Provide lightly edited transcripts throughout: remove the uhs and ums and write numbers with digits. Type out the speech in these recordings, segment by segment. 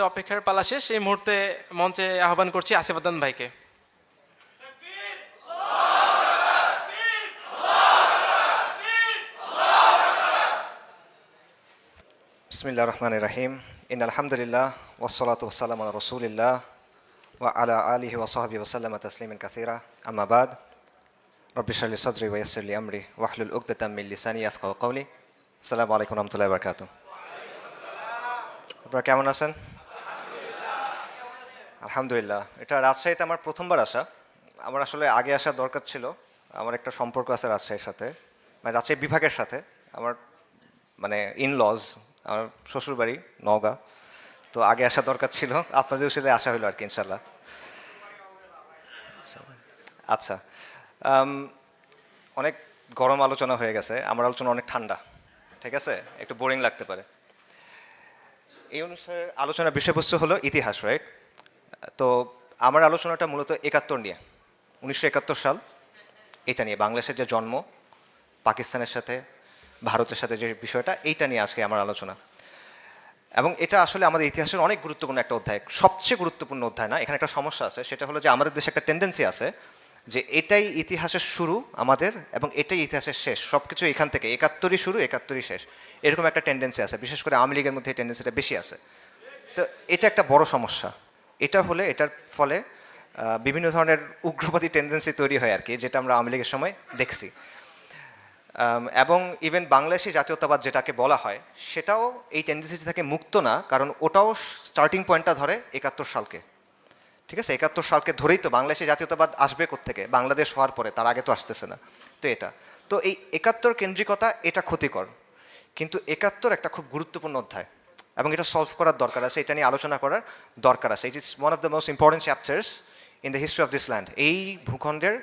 অপেক্ষার পালা শেষ। এই মুহূর্তে মঞ্চে আহ্বান করছি আসিফ আদনান ভাইকে। বিসমিল্লাহির রহমানির রহিম। ইন্নাল হামদুলিল্লাহ ওয়াসসালাতু ওয়াসসালামু আলা রাসূলিল্লাহ ওয়া আলা আলিহি ওয়া সাহবিহি ওয়া সাল্লামা তাসলিমান কাসীরা। আম্মা বাদ। রব্বি ইশরাহ লি সাদরি ওয়া ইয়াসসির লি আমরি ওয়াহলুল উকদাতাম মিন লিসানি ইয়াফকাহু কওলি। আসসালামু আলাইকুম ওয়া রাহমাতুল্লাহি ওয়া বারাকাতুহু। আপনারা কেমন আছেন? আলহামদুলিল্লাহ। এটা রাজশাহীতে আমার প্রথমবার আসা। আমার আসলে আগে আসার দরকার ছিল। আমার একটা সম্পর্ক আছে রাজশাহীর সাথে, মানে রাজশাহী বিভাগের সাথে। আমার ইনলজ, আমার শ্বশুরবাড়ি নওগাঁ, তো আগে আসা দরকার ছিল। আপনাদের সাথে আসা হলো আর কি, ইনশাল্লাহ। আচ্ছা, অনেক গরম আলোচনা হয়ে গেছে, আমার আলোচনা অনেক ঠান্ডা, ঠিক আছে, একটু বোরিং লাগতে পারে। এই অনুসারে আলোচনার বিষয়বস্তু হলো ইতিহাস, রাইট? তো আমার আলোচনাটা মূলত ৭১ নিয়ে, ১৯৭১ সাল, এটা নিয়ে বাংলাদেশের যে জন্ম, পাকিস্তানের সাথে ভারতের সাথে যে বিষয়টা, এইটা নিয়ে আজকে আমার আলোচনা। এবং এটা আসলে আমাদের ইতিহাসের অনেক গুরুত্বপূর্ণ একটা অধ্যায়, সবচেয়ে গুরুত্বপূর্ণ অধ্যায় না। এখানে একটা সমস্যা আছে, সেটা হলো যে আমাদের দেশে একটা টেন্ডেন্সি আছে যে এটাই ইতিহাসের শুরু আমাদের, এবং এটাই ইতিহাসের শেষ। সব কিছু এখান থেকে ৭১ই শুরু ৭১ই শেষ, এরকম একটা টেন্ডেন্সি আছে। বিশেষ করে আওয়ামী লীগের মধ্যে এই টেন্ডেন্সিটা বেশি আছে। তো এটা একটা বড় সমস্যা। এটার ফলে বিভিন্ন ধরনের উগ্রবাদী টেন্ডেন্সি তৈরি হয় আর কি, যেটা আমরা আওয়ামী লীগের সময় দেখছি। এবং ইভেন বাংলাদেশি জাতীয়তাবাদ যেটাকে বলা হয়, সেটাও এই টেন্ডেন্সি থেকে মুক্ত না, কারণ ওটাও স্টার্টিং পয়েন্টটা ধরে ৭১ সালকে। ঠিক আছে, ৭১ সালকে ধরেই তো বাংলাদেশি জাতীয়তাবাদ আসবে কোত্থেকে, বাংলাদেশ হওয়ার পরে, তার আগে তো আসতেছে না। তো এই ৭১ কেন্দ্রিকতা এটা ক্ষতিকর, কিন্তু ৭১ একটা খুব গুরুত্বপূর্ণ অধ্যায়, এবং এটা সলভ করার দরকার আছে, এটা নিয়ে আলোচনা করার দরকার আছে। It is one of the most important chapters in the history of this land. এই ভূখণ্ডের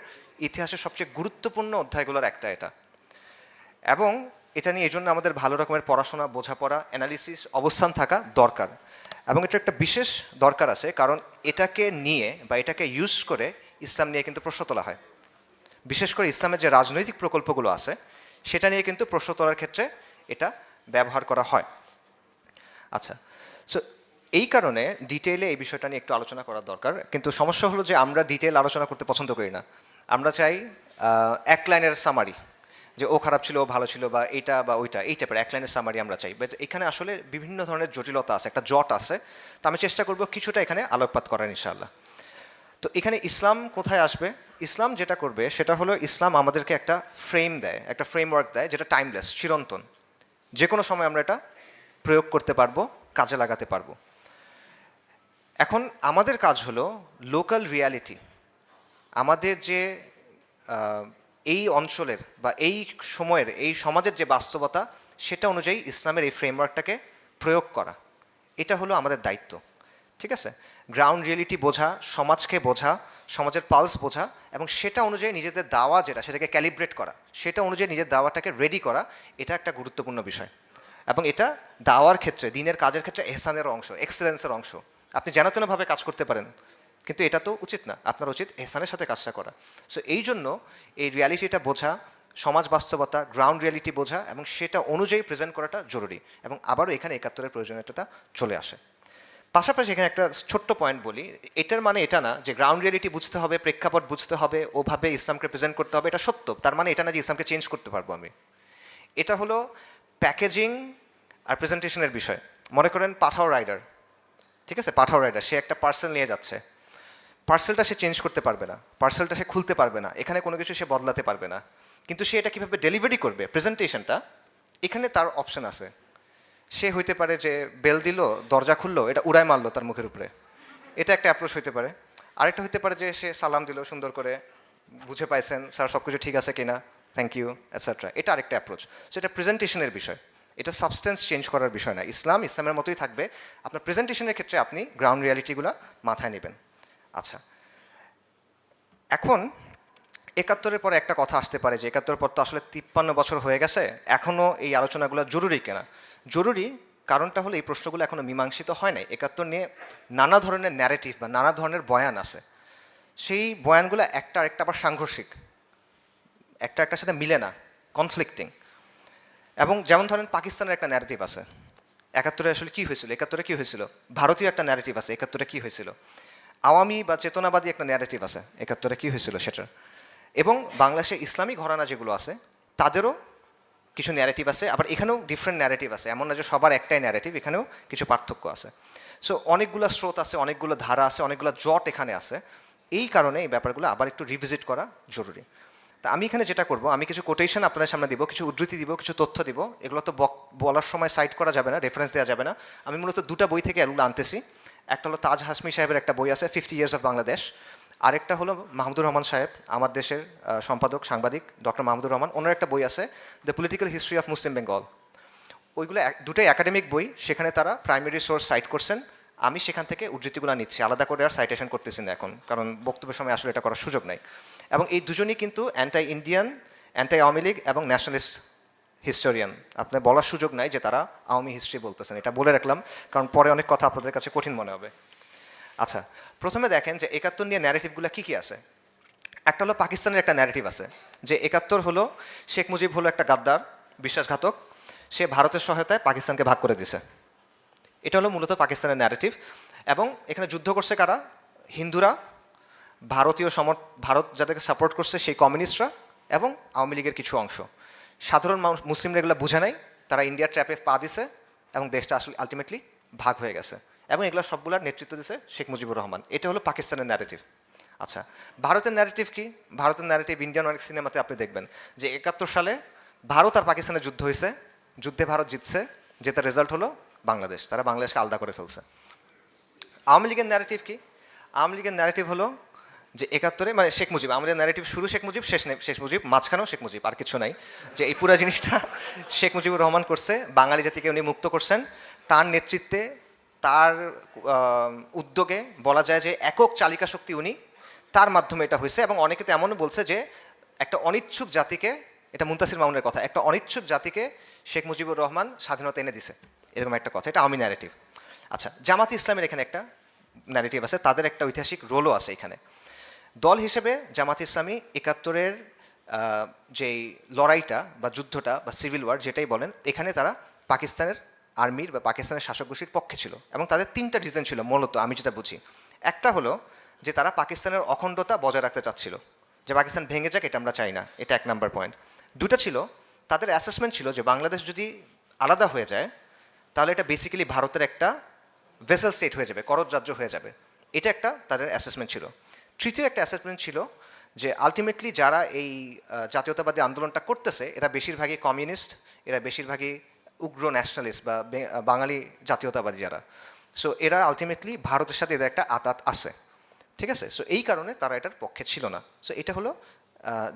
ইতিহাসের সবচেয়ে গুরুত্বপূর্ণ অধ্যায়গুলোর একটা এটা। এবং এটা নিয়ে এই জন্য আমাদের ভালো রকমের পড়াশোনা, বোঝাপড়া, অ্যানালিসিস, অবস্থান থাকা দরকার। এবং এটা একটা বিশেষ দরকার আছে, কারণ এটাকে নিয়ে বা এটাকে ইউজ করে ইসলাম নিয়ে কিন্তু প্রশ্ন তোলা হয়। বিশেষ করে ইসলামের যে রাজনৈতিক প্রকল্পগুলো আছে, সেটা নিয়ে কিন্তু প্রশ্ন তোলার ক্ষেত্রে এটা ব্যবহার করা হয়। আচ্ছা, সো এই কারণে ডিটেইলে এই বিষয়টা নিয়ে একটু আলোচনা করা দরকার। কিন্তু সমস্যা হলো যে আমরা ডিটেইল আলোচনা করতে পছন্দ করি না। আমরা চাই এক লাইনের সামারি, যে ও খারাপ ছিল, ও ভালো ছিল, বা এইটা বা ওইটা, এই টাইপের এক লাইনের সামারি আমরা চাই। বাট এখানে আসলে বিভিন্ন ধরনের জটিলতা আছে, একটা জট আছে। তো আমি চেষ্টা করব কিছুটা এখানে আলোকপাত করার, ইনশাআল্লাহ। তো এখানে ইসলাম কোথায় আসবে? ইসলাম যেটা করবে সেটা হলো, ইসলাম আমাদেরকে একটা ফ্রেম দেয়, একটা ফ্রেমওয়ার্ক দেয়, যেটা টাইমলেস, চিরন্তন। যে কোনো সময় আমরা এটা প্রয়োগ করতে পারবো, কাজে লাগাতে পারবো। এখন আমাদের কাজ হলো লোকাল রিয়ালিটি, আমাদের যে এই অঞ্চলের বা এই সময়ের, এই সমাজের যে বাস্তবতা, সেটা অনুযায়ী ইসলামের এই ফ্রেমওয়ার্কটাকে প্রয়োগ করা। এটা হলো আমাদের দায়িত্ব, ঠিক আছে? গ্রাউন্ড রিয়েলিটি বোঝা, সমাজকে বোঝা, সমাজের পালস বোঝা, এবং সেটা অনুযায়ী নিজেদের দাওয়া যেটা, সেটাকে ক্যালিব্রেট করা, সেটা অনুযায়ী নিজের দাওয়াটাকে রেডি করা, এটা একটা গুরুত্বপূর্ণ বিষয়। এবং এটা দাওয়ার ক্ষেত্রে, দিনের কাজের ক্ষেত্রে এহসানের অংশ, এক্সেলেন্সের অংশ। আপনি যেন তেনভাবে কাজ করতে পারেন, কিন্তু এটা তো উচিত না। আপনার উচিত এহসানের সাথে কাজটা করা। সো এই জন্য এই রিয়ালিটিটা বোঝা, সমাজ বাস্তবতা, গ্রাউন্ড রিয়ালিটি বোঝা, এবং সেটা অনুযায়ী প্রেজেন্ট করাটা জরুরি। এবং আবারও এখানে ৭১-এর প্রয়োজনীয়তা চলে আসে। পাশাপাশি এখানে একটা ছোট্ট পয়েন্ট বলি, এটার মানে এটা না যে গ্রাউন্ড রিয়ালিটি বুঝতে হবে, প্রেক্ষাপট বুঝতে হবে, ওভাবে ইসলামকে প্রেজেন্ট করতে হবে, এটা সত্য। তার মানে এটা না যে ইসলামকে চেঞ্জ করতে পারবো আমি। এটা হলো প্যাকেজিং আর প্রেজেন্টেশনের বিষয়। মনে করেন পাঠাও রাইডার, ঠিক আছে, পাঠাও রাইডার, সে একটা পার্সেল নিয়ে যাচ্ছে। পার্সেলটা সে চেঞ্জ করতে পারবে না, পার্সেলটা সে খুলতে পারবে না, এখানে কোনো কিছু সে বদলাতে পারবে না। কিন্তু সে এটা কীভাবে ডেলিভারি করবে, প্রেজেন্টেশনটা, এখানে তার অপশন আছে। সে হইতে পারে যে বেল দিল, দরজা খুললো, এটা উড়ায় মারলো তার মুখের উপরে, এটা একটা অ্যাপ্রোচ হইতে পারে। আরেকটা হইতে পারে যে সে সালাম দিল সুন্দর করে, বুঝে পাইছেন স্যার, সব কিছু ঠিক আছে কিনা, থ্যাংক ইউ, এটসেট্রা, এটা আরেকটা অ্যাপ্রোচ। সো এটা প্রেজেন্টেশনের বিষয়, এটা সাবস্টেন্স চেঞ্জ করার বিষয় না। ইসলামের মতোই থাকবে। আপনার প্রেজেন্টেশনের ক্ষেত্রে আপনি গ্রাউন্ড রিয়ালিটিগুলো মাথায় নেবেন। আচ্ছা, এখন ৭১-এর পরে একটা কথা আসতে পারে যে ৭১-এর পর তো আসলে ৫৩ বছর হয়ে গেছে, এখনও এই আলোচনাগুলো জরুরি কিনা? জরুরি, কারণটা হলো এই প্রশ্নগুলো এখনও মীমাংসিত হয় নাই। ৭১ নিয়ে নানা ধরনের ন্যারেটিভ বা নানা ধরনের বয়ান আছে। সেই বয়ানগুলো একটা আরেকটা আবার সাংঘর্ষিক, একটা একটার সাথে মিলে না, কনফ্লিক্টিং। এবং যেমন ধরেন পাকিস্তানের একটা ন্যারেটিভ আছে, একাত্তরে আসলে কী হয়েছিল, একাত্তরে কী হয়েছিল, ভারতীয় একটা ন্যারেটিভ আছে একাত্তরে কী হয়েছিল, আওয়ামী বা চেতনাবাদী একটা ন্যারেটিভ আছে একাত্তরে কী হয়েছিল সেটার, এবং বাংলাদেশে ইসলামী ঘরানা যেগুলো আছে তাদেরও কিছু ন্যারেটিভ আছে, আবার এখানেও ডিফারেন্ট ন্যারেটিভ আছে, এমন না যে সবার একটাই ন্যারেটিভ, এখানেও কিছু পার্থক্য আছে। সো অনেকগুলো স্রোত আছে, অনেকগুলো ধারা আছে, অনেকগুলো জট এখানে আছে। এই কারণে এই ব্যাপারগুলো আবার একটু রিভিজিট করা জরুরি। তা আমি এখানে যেটা করব, আমি কিছু কোটেশন আপনাদের সামনে দিব, কিছু উদ্ধৃতি দিব, কিছু তথ্য দিব। এগুলো তো বলার সময় সাইট করা যাবে না, রেফারেন্স দেওয়া যাবে না। আমি মূলত দুটা বই থেকে এগুলো আনতেছি। একটা হলো তাজ হাসমি সাহেবের একটা বই আছে 50 ইয়ার্স অফ বাংলাদেশ, আরেকটা হলো মাহমুদুর রহমান সাহেব, আমার দেশের সম্পাদক সাংবাদিক ডক্টর মাহমুদুর রহমান, ওনার একটা বই আছে the political history of Muslim Bengal. ওইগুলো দুটোই একাডেমিক বই, সেখানে তারা প্রাইমারি সোর্স সাইট করছেন, আমি সেখান থেকে উদ্ধৃতিগুলো নিচ্ছি, আলাদা করে আর সাইটেশন করতেছি না এখন, কারণ বক্তব্যের সময় আসলে এটা করার সুযোগ নাই। এবং এই দুজনই কিন্তু anti Indian, anti Awami League এবং ন্যাশনালিস্ট হিস্টোরিয়ান। আপনার বলার সুযোগ নাই যে তারা আওয়ামী হিস্ট্রি বলতেছেন, এটা বলে রাখলাম, কারণ পরে অনেক কথা আপনাদের কাছে কঠিন মনে হবে। আচ্ছা, প্রথমে দেখেন যে 71 নিয়ে ন্যারেটিভগুলো কী কী আছে। একটা হলো পাকিস্তানের একটা ন্যারেটিভ আছে যে 71 হলো শেখ মুজিব হলো একটা গাদ্দার, বিশ্বাসঘাতক, সে ভারতের সহায়তায় পাকিস্তানকে ভাগ করে দিছে। এটা হলো মূলত পাকিস্তানের ন্যারেটিভ। এবং এখানে যুদ্ধ করছে কারা? হিন্দুরা, ভারত যাদেরকে সাপোর্ট করছে সেই কমিউনিস্টরা, এবং আওয়ামী লীগের কিছু অংশ। সাধারণ মুসলিমরা এগুলো বুঝে নাই, তারা ইন্ডিয়ার ট্র্যাপে পা দিছে এবং দেশটা আসলে আলটিমেটলি ভাগ হয়ে গেছে, এবং এগুলো সবগুলোর নেতৃত্ব দিছে শেখ মুজিবুর রহমান। এটা হলো পাকিস্তানের ন্যারেটিভ। আচ্ছা, ভারতের ন্যারেটিভ কি? ভারতের ন্যারেটিভ ইন্ডিয়ান অনেক সিনেমাতে আপনি দেখবেন যে 71 সালে ভারত আর পাকিস্তানের যুদ্ধ হয়েছে, যুদ্ধে ভারত জিতছে, যেটার রেজাল্ট হলো বাংলাদেশ, তারা বাংলাদেশকে আলাদা করে ফেলছে। আওয়ামী লীগের ন্যারেটিভ কি? আওয়ামী লীগের ন্যারেটিভ হলো যে 71-এ মানে শেখ মুজিব, আমাদের ন্যারেটিভ শুরু শেখ মুজিব, শেষ মুজিব, মাঝখানেও শেখ মুজিব, আর কিছু নাই। যে এই পুরো জিনিসটা শেখ মুজিবুর রহমান করছে, বাঙালি জাতিকে উনি মুক্ত করছেন, তার নেতৃত্বে, তার উদ্যোগে বলা যায় যে একক চালিকা শক্তি উনি, তার মাধ্যমে এটা হয়েছে। এবং অনেকে তো এমনও বলছে যে একটা অনিচ্ছুক জাতিকে, এটা মুনতাসির মামুনের কথা, একটা অনিচ্ছুক জাতিকে শেখ মুজিবুর রহমান স্বাধীনতা এনে দিছে, এরকম একটা কথা, এটা আওয়ামী ন্যারেটিভ। আচ্ছা, জামাত ইসলামের এখানে একটা ন্যারেটিভ আছে, তাদের একটা ঐতিহাসিক রোলও আছে এখানে। দল হিসেবে জামাত ইসলামী 71-এর যেই লড়াইটা বা যুদ্ধটা বা সিভিল ওয়ার যেটাই বলেন, এখানে তারা পাকিস্তানের আর্মির বা পাকিস্তানের শাসক গোষ্ঠীর পক্ষে ছিল, এবং তাদের 3টা রিজন ছিল মূলত, আমি যেটা বুঝি। একটা হলো যে তারা পাকিস্তানের অখণ্ডতা বজায় রাখতে চাচ্ছিল, যে পাকিস্তান ভেঙে যাক, এটা আমরা চাই না, এটা 1 নাম্বার পয়েন্ট। দুটা ছিল, তাদের অ্যাসেসমেন্ট ছিল যে বাংলাদেশ যদি আলাদা হয়ে যায় তাহলে এটা বেসিক্যালি ভারতের একটা ভেসেল স্টেট হয়ে যাবে, করজ রাজ্য হয়ে যাবে, এটা একটা তাদের অ্যাসেসমেন্ট ছিল। তৃতীয় একটা অ্যাসেসমেন্ট ছিল যে আলটিমেটলি যারা এই জাতীয়তাবাদী আন্দোলনটা করতেছে এরা বেশিরভাগই কমিউনিস্ট, এরা বেশিরভাগই উগ্র ন্যাশনালিস্ট বা বাঙালি জাতীয়তাবাদী যারা। সো এরা আলটিমেটলি ভারতের সাথে এদের একটা আতাত আছে, ঠিক আছে? সো এই কারণে তারা এটার পক্ষে ছিল না। সো এটা হলো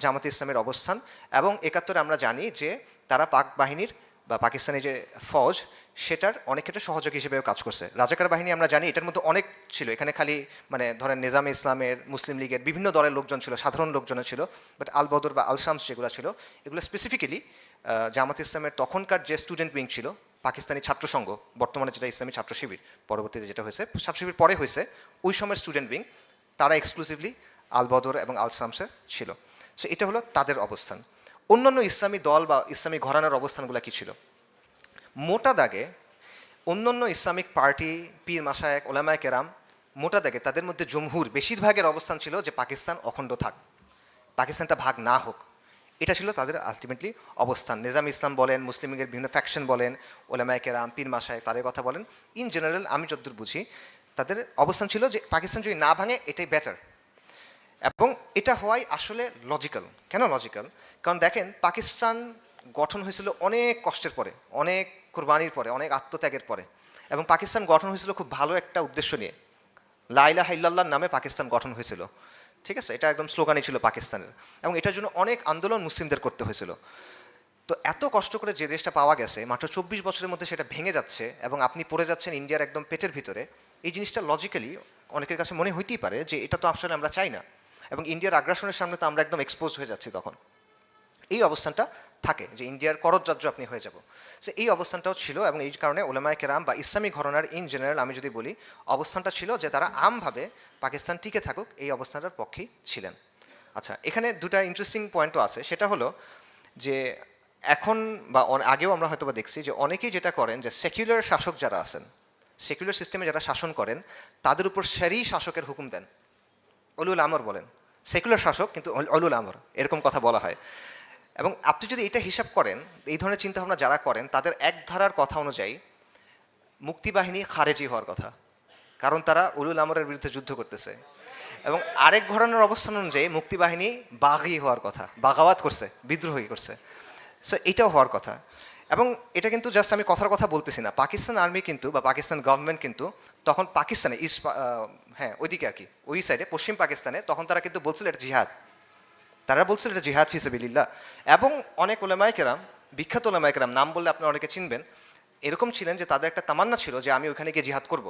জামাতে ইসলামের অবস্থান। এবং 71-এ আমরা জানি যে তারা পাক বাহিনীর বা পাকিস্তানি যে ফৌজ, সেটার অনেক ক্ষেত্রে সহযোগী হিসেবেও কাজ করছে। রাজাকার বাহিনী আমরা জানি এটার মধ্যে অনেক ছিল, এখানে খালি মানে ধরেন নিজামে ইসলামের, মুসলিম লীগের বিভিন্ন দলের লোকজন ছিল, সাধারণ লোকজনও ছিল, বাট আল বদর বা আল শামস যেগুলো ছিল এগুলো স্পেসিফিক্যালি জামাত ইসলামের তখনকার যে স্টুডেন্ট উইং ছিল, পাকিস্তানি ছাত্র সংঘ, বর্তমানে যেটা ইসলামী ছাত্র শিবির, পরবর্তীতে যেটা হয়েছে ছাত্র শিবির পরে হয়েছে, ওই সময়ের স্টুডেন্ট উইং, তারা এক্সক্লুসিভলি আল বদর এবং আল শামসে ছিল। সো এটা হলো তাদের অবস্থান। অন্যান্য ইসলামী দল বা ইসলামী ঘরানার অবস্থানগুলো কী ছিল? মোটা দাগে অন্যান্য ইসলামিক পার্টি, পীর মাশায়েখ, ওলামায়ে কেরাম, মোটা দাগে তাদের মধ্যে জমহুর বেশিরভাগের অবস্থান ছিল যে পাকিস্তান অখণ্ড থাক, পাকিস্তানটা ভাগ না হোক, এটা ছিল তাদের আলটিমেটলি অবস্থান। নিজাম ইসলাম বলেন, মুসলিম লীগের বিভিন্ন ফ্যাকশন বলেন, ওলামায়ে কেরাম, পীর মাশায়েখ, তাদের কথা বলেন, ইন জেনারেল আমি যতদূর বুঝি তাদের অবস্থান ছিল যে পাকিস্তান যদি না ভাঙে এটাই বেটার। এবং এটা হওয়াই আসলে লজিক্যাল। কেন লজিক্যাল? কারণ দেখেন, পাকিস্তান গঠন হয়েছিল অনেক কষ্টের পরে, অনেক কুরবানির পরে, অনেক আত্মত্যাগের পরে, এবং পাকিস্তান গঠন হয়েছিল খুব ভালো একটা উদ্দেশ্য নিয়ে, লা ইলাহা ইল্লাল্লাহর নামে পাকিস্তান গঠন হয়েছিল, ঠিক আছে? এটা একদম স্লোগানই ছিল পাকিস্তানের, এবং এটার জন্য অনেক আন্দোলন মুসলিমদের করতে হয়েছিল। তো এত কষ্ট করে যে দেশটা পাওয়া গেছে, মাত্র 24 বছরের মধ্যে সেটা ভেঙে যাচ্ছে এবং আপনি পড়ে যাচ্ছেন ইন্ডিয়ার একদম পেটের ভিতরে, এই জিনিসটা লজিক্যালি অনেকের কাছে মনে হইতেই পারে যে এটা তো আসলে আমরা চাই না, এবং ইন্ডিয়ার আগ্রাসনের সামনে তো আমরা একদম এক্সপোজ হয়ে যাচ্ছি তখন। এই অবস্থানটা থাকে যে ইন্ডিয়ার করজরাজ্য আপনি হয়ে যাব। সো এই অবস্থানটাও ছিল, এবং এই কারণে ওলামায়ে কেরাম বা ইসলামী ঘরানার ইন জেনারেল আমি যদি বলি অবস্থানটা ছিল যে তারা আমভাবে পাকিস্তান টিকে থাকুক এই অবস্থানটার পক্ষেই ছিলেন। আচ্ছা, এখানে দুটা ইন্টারেস্টিং পয়েন্টও আছে, সেটা হলো যে এখন বা আগেও আমরা হয়তো বা দেখছি যে অনেকেই যেটা করেন যে সেকুলার শাসক যারা আছেন, সেকুলার সিস্টেমে যারা শাসন করেন, তাদের উপর সেরই শাসকের হুকুম দেন, উলুল আমর বলেন। সেকুলার শাসক কিন্তু উলুল আমর, এরকম কথা বলা হয়। এবং আপনি যদি এটা হিসাব করেন, এই ধরনের চিন্তাভাবনা যারা করেন, তাদের এক ধারার কথা অনুযায়ী মুক্তিবাহিনী খারেজি হওয়ার কথা, কারণ তারা উলুল আমরের বিরুদ্ধে যুদ্ধ করতেছে। এবং আরেক ধরনের অবস্থান অনুযায়ী মুক্তিবাহিনী বাগি হওয়ার কথা, বাগাওয়াত করছে, বিদ্রোহী করছে। সো এটাও হওয়ার কথা। এবং এটা কিন্তু জাস্ট আমি কথার কথা বলতেছি না, পাকিস্তান আর্মি কিন্তু বা পাকিস্তান গভর্নমেন্ট কিন্তু তখন পাকিস্তানে হ্যাঁ ওইদিকে আর কি, ওই সাইডে পশ্চিম পাকিস্তানে তখন তারা কিন্তু বলছিল এটা জিহাদ, তারা বলছিল এটা জিহাদ ফি সাবিলিল্লাহ। এবং অনেক ওলামায়ে কেরাম, বিখ্যাত ওলামায়ে কেরাম, নাম বললে আপনারা অনেকে চিনবেন, এরকম ছিলেন যে তাদের একটা তামান্না ছিল যে আমি ওখানে গিয়ে জিহাদ করব।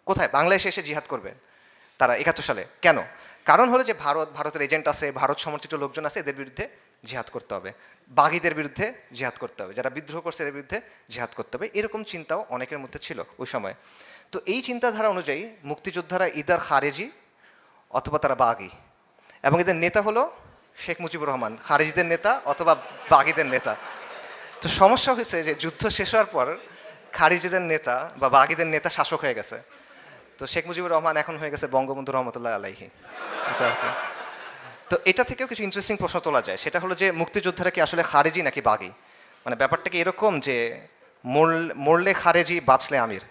কোথায়? বাংলাদেশে এসে জিহাদ করবে তারা 71 সালে। কেন? কারণ হলো যে ভারতের এজেন্ট আছে, ভারত সমর্থিত লোকজন আছে, এদের বিরুদ্ধে জিহাদ করতে হবে, বাগিদের বিরুদ্ধে জিহাদ করতে হবে, যারা বিদ্রোহ করছে এর বিরুদ্ধে জিহাদ করতে হবে, এরকম চিন্তাও অনেকের মধ্যে ছিল ওই সময়। তো এই চিন্তাধারা অনুযায়ী মুক্তিযোদ্ধারা ইদার খারেজি অথবা তারা বাগি, এবং এদের নেতা হলো শেখ মুজিবুর রহমান, খারেজিদের নেতা অথবা বাগিদের নেতা। তো সমস্যা হয়েছে যে যুদ্ধ শেষ হওয়ার পর খারিজিদের নেতা বা বাগিদের নেতা শাসক হয়ে গেছে। তো শেখ মুজিবুর রহমান এখন হয়ে গেছে বঙ্গবন্ধু রহমতুল্লাহ আলাইহি। তো এটা থেকেও কিছু ইন্টারেস্টিং প্রশ্ন তোলা যায়, সেটা হলো যে মুক্তিযোদ্ধারা কি আসলে খারেজি নাকি বাগি? মানে ব্যাপারটা কি এরকম যে মরলে খারেজি বাঁচলে আমির,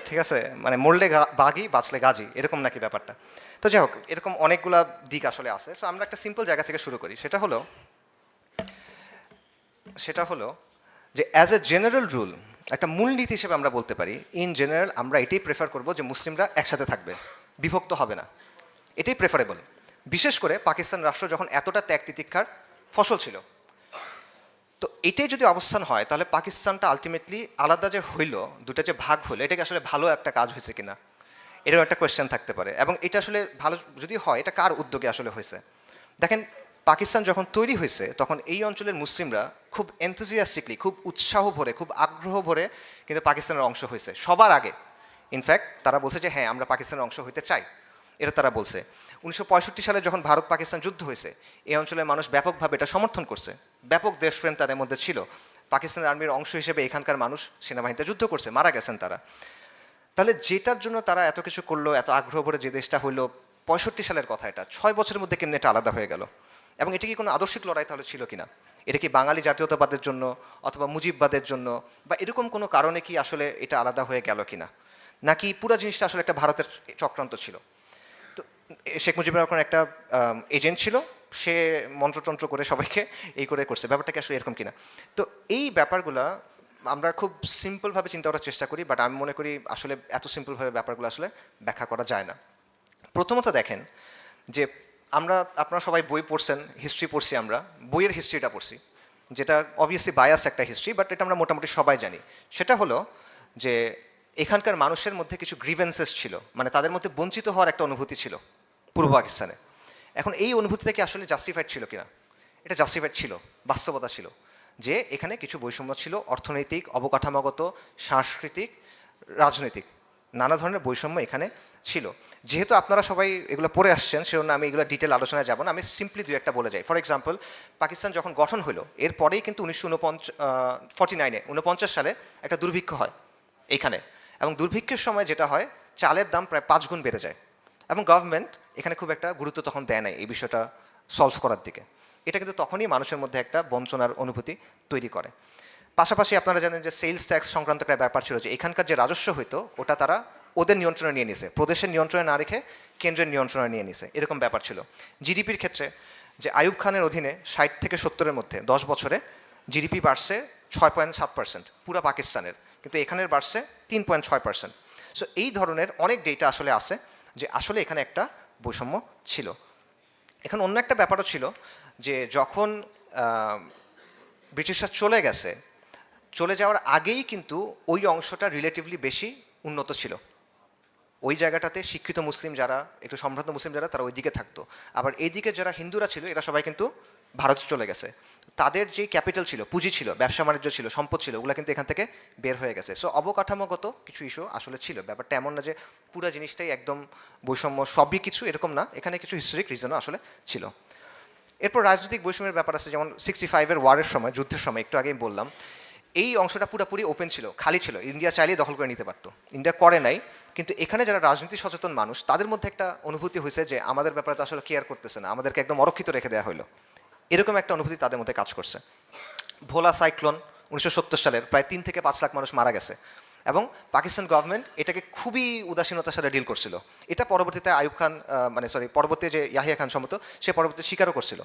ঠিক আছে, মানে মরলে বাগি বাঁচলে গাজী, এরকম নাকি ব্যাপারটা? তো যাই হোক, এরকম অনেকগুলা দিক আসলে আছে। সো আমরা একটা সিম্পল জায়গা থেকে শুরু করি, সেটা হলো যে অ্যাজ এ জেনারেল রুল, একটা মূলনীতি হিসেবে আমরা বলতে পারি, ইন জেনারেল আমরা এটাই প্রেফার করব যে মুসলিমরা একসাথে থাকবে, বিভক্ত হবে না, এটাই প্রেফারেবল। বিশেষ করে পাকিস্তান রাষ্ট্র যখন এতটা ত্যাগ তিতিক্ষার ফসল ছিল। তো এটাই যদি অবস্থান হয়, তাহলে পাকিস্তানটা আলটিমেটলি আলাদা যে হইল, দুটা যে ভাগ হইলো, এটা কি আসলে ভালো একটা কাজ হয়েছে কিনা, এরকম একটা কোয়েশ্চেন থাকতে পারে। এবং এটা আসলে ভালো যদি হয়, এটা কার উদ্যোগে আসলে হয়েছে? দেখেন, পাকিস্তান যখন তৈরি হয়েছে তখন এই অঞ্চলের মুসলিমরা খুব এনথুজিয়াস্টিকলি, খুব উৎসাহ ভরে, খুব আগ্রহ ভরে কিন্তু পাকিস্তানের অংশ হয়েছে সবার আগে। ইনফ্যাক্ট তারা বলছে যে হ্যাঁ, আমরা পাকিস্তানের অংশ হইতে চাই, এটা তারা বলছে। 1965 সালে যখন ভারত পাকিস্তান যুদ্ধ হয়েছে, এই অঞ্চলের মানুষ ব্যাপকভাবে এটা সমর্থন করছে, ব্যাপক দেশপ্রেম তাদের মধ্যে ছিল। পাকিস্তান আর্মির অংশ হিসেবে এখানকার মানুষ সেনাবাহিনীতে যুদ্ধ করছে, মারা গেছেন তারা। তাহলে যেটার জন্য তারা এত কিছু করলো, এত আগ্রহ ভরে যে দেশটা হইলো, 65 সালের কথা, এটা 6 বছরের মধ্যে কেন এটা আলাদা হয়ে গেল? এবং এটা কি কোনো আদর্শিক লড়াই তাহলে ছিল কিনা? এটা কি বাঙালি জাতীয়তাবাদের জন্য অথবা মুজিববাদের জন্য বা এরকম কোনো কারণে কি আসলে এটা আলাদা হয়ে গেল কিনা, নাকি পুরো জিনিসটা আসলে একটা ভারতের চক্রান্ত ছিল? তো শেখ মুজিবুর রহমান একটা এজেন্ট ছিল, সে মন্ত্রতন্ত্র করে সবাইকে এই করে করছে, ব্যাপারটা কি আসলে এরকম কিনা? তো এই ব্যাপারগুলা আমরা খুব সিম্পলভাবে চিন্তা করার চেষ্টা করি, বাট আমি মনে করি আসলে এত সিম্পলভাবে ব্যাপারগুলো আসলে ব্যাখ্যা করা যায় না। প্রথমত দেখেন যে আপনারা সবাই বই পড়ছেন, হিস্ট্রি পড়ছি, আমরা বইয়ের হিস্ট্রিটা পড়ছি, যেটা অবভিয়াসলি বায়াস একটা হিস্ট্রি, বাট এটা আমরা মোটামুটি সবাই জানি। সেটা হলো যে এখানকার মানুষের মধ্যে কিছু গ্রিভেন্সেস ছিল, মানে তাদের মধ্যে বঞ্চিত হওয়ার একটা অনুভূতি ছিল পূর্ব পাকিস্তানে। এখন এই অনুভূতিটা কি আসলে জাস্টিফাইড ছিল কিনা? এটা জাস্টিফাইড ছিল, বাস্তবতা ছিল যে এখানে কিছু বৈষম্য ছিল, অর্থনৈতিক, অবকাঠামোগত, সাংস্কৃতিক, রাজনৈতিক, নানা ধরনের বৈষম্য এখানে ছিল। যেহেতু আপনারা সবাই এগুলো পড়ে আসছেন, সেজন্য আমি এগুলো ডিটেল আলোচনায় যাব না, আমি সিম্পলি দুই একটা বলে যাই। ফর এক্সাম্পল, পাকিস্তান যখন গঠন হলো, এরপরেই কিন্তু 1949 সালে একটা দুর্ভিক্ষ হয় এইখানে, এবং দুর্ভিক্ষের সময় যেটা হয়, চালের দাম প্রায় 5 গুণ বেড়ে যায়, এবং গভর্নমেন্ট এখানে খুব একটা গুরুত্ব তখন দেয় নাই এই বিষয়টা সলভ করার দিকে। এটা কিন্তু তখনই মানুষের মধ্যে একটা বঞ্চনার অনুভূতি তৈরি করে। পাশাপাশি আপনারা জানেন যে সেলস ট্যাক্স সংক্রান্ত একটা ব্যাপার ছিল, যে এখানকার যে রাজস্ব হইতো ওটা তারা ওদের নিয়ন্ত্রণে নিয়ে নিছে, প্রদেশের নিয়ন্ত্রণে না রেখে কেন্দ্রের নিয়ন্ত্রণে নিয়ে নিছে, এরকম ব্যাপার ছিল। জিডিপির ক্ষেত্রে যে আইয়ুব খানের অধীনে 60 থেকে 70-এর মধ্যে 10 বছরে জিডিপি বাড়ছে 6.7%, পুরো পাকিস্তানের, কিন্তু এখানের বাড়ছে 3.6%। সো এই ধরনের অনেক ডেটা আসলে আছে যে আসলে এখানে একটা বৈষম্য ছিল। এখন অন্য একটা ব্যাপারও ছিল যে যখন ব্রিটিশরা চলে গেছে, চলে যাওয়ার আগেই কিন্তু ওই অংশটা রিলেটিভলি বেশি উন্নত ছিল। ওই জায়গাটাতে শিক্ষিত মুসলিম যারা, একটু সম্ভ্রান্ত মুসলিম যারা, তারা ওই দিকে থাকতো। আবার এইদিকে যারা হিন্দুরা ছিল, এরা সবাই কিন্তু ভারতে চলে গেছে। তাদের যে ক্যাপিটাল ছিল, পুঁজি ছিল, ব্যবসা বাণিজ্য ছিল, সম্পদ ছিল, ওগুলো কিন্তু এখান থেকে বের হয়ে গেছে। সো অবকাঠামোগত কিছু ইস্যু আসলে ছিল। ব্যাপারটা এমন না যে পুরো জিনিসটাই একদম বৈষম্য, সবই কিছু এরকম না, এখানে কিছু হিস্টোরিক রিজনও আসলে ছিল। এরপর রাজনৈতিক বৈষম্যের ব্যাপার আছে, যেমন 65-এর ওয়ারের সময়, যুদ্ধের সময়, একটু আগেই বললাম, এই অংশটা পুরোপুরি ওপেন ছিল, খালি ছিল, ইন্ডিয়া চাইলেই দখল করে নিতে পারতো। ইন্ডিয়া করে নাই, কিন্তু এখানে যারা রাজনীতি সচেতন মানুষ তাদের মধ্যে একটা অনুভূতি হয়েছে যে আমাদের ব্যাপারে তো আসলে কেয়ার করতেছে না, আমাদেরকে একদম অরক্ষিত রেখে দেওয়া হলো, এরকম একটা অনুভূতি তাদের মধ্যে কাজ করছে। ভোলা সাইক্লোন 1970 সালের প্রায় 3 থেকে 5 লাখ মানুষ মারা গেছে, এবং পাকিস্তান গভর্নমেন্ট এটাকে খুবই উদাসীনতার সাথে ডিল করছিল। এটা পরবর্তীতে আইয়ুব খান পরবর্তী যে ইয়াহিয়া খান সম্মত, সে পরবর্তীতে স্বীকারও করছিল।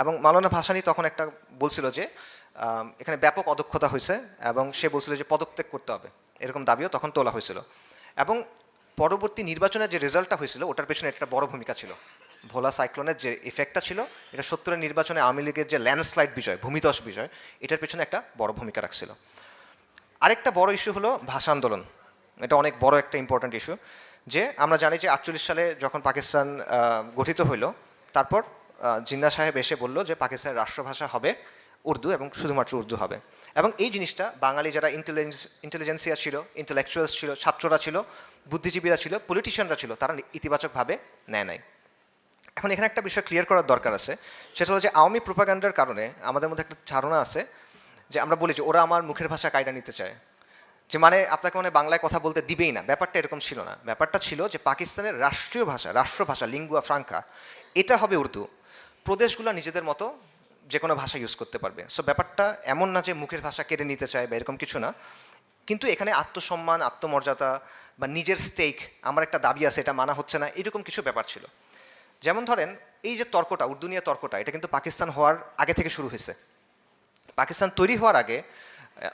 এবং মাওলানা ভাসানী তখন একটা বলছিল যে এখানে ব্যাপক অদক্ষতা হয়েছে, এবং সে বলছিল যে পদত্যাগ করতে হবে, এরকম দাবিও তখন তোলা হয়েছিল। এবং পরবর্তী নির্বাচনের যে রেজাল্টটা হয়েছিল ওটার পেছনে একটা বড় ভূমিকা ছিল। ভোলা সাইক্লোনের যে ইফেক্টটা ছিল, এটা 70-এর নির্বাচনে আওয়ামী লীগের যে ল্যান্ডস্লাইড বিজয়, ভূমিধস বিজয়, এটার পেছনে একটা বড় ভূমিকা রাখছিল। আরেকটা বড় ইস্যু হলো ভাষা আন্দোলন। এটা অনেক বড় একটা ইম্পর্ট্যান্ট ইস্যু। যে আমরা জানি যে 48 সালে যখন পাকিস্তান গঠিত হইল, তারপর জিন্নাহ সাহেব এসে বলল যে পাকিস্তানের রাষ্ট্রভাষা হবে উর্দু, এবং শুধুমাত্র উর্দু হবে। এবং এই জিনিসটা বাঙালি যারা ইন্টেলিজেন্সিয়া ছিল, ইন্টেলেকচুয়ালস ছিল, ছাত্ররা ছিল, বুদ্ধিজীবীরা ছিল, পলিটিশিয়ানরা ছিল, তারা ইতিবাচকভাবে নেয় নাই। এখন এখানে একটা বিষয় ক্লিয়ার করার দরকার আছে, সেটা হলো যে আওয়ামী প্রোপাগান্ডার কারণে আমাদের মধ্যে একটা ধারণা আছে যে আমরা বলি যে ওরা আমার মুখের ভাষা কায়দা নিতে চায়, যে মানে আপনাকে মানে বাংলায় কথা বলতে দিবেই না। ব্যাপারটা এরকম ছিল না। ব্যাপারটা ছিল যে পাকিস্তানের রাষ্ট্রীয় ভাষা, রাষ্ট্রভাষা, লিঙ্গুয়া ফ্রাঙ্কা, এটা হবে উর্দু। প্রদেশগুলো নিজেদের মতো যে কোনো ভাষা ইউজ করতে পারবে। সো ব্যাপারটা এমন না যে মুখের ভাষা কেড়ে নিতে চায় বা এরকম কিছু না, কিন্তু এখানে আত্মসম্মান, আত্মমর্যাদা বা নিজের স্টেক, আমার একটা দাবি আছে, এটা মানা হচ্ছে না, এরকম কিছু ব্যাপার ছিল। যেমন ধরেন এই যে তর্কটা, উর্দু নিয়ে তর্কটা, এটা কিন্তু পাকিস্তান হওয়ার আগে থেকে শুরু হয়েছে। পাকিস্তান তৈরি হওয়ার আগে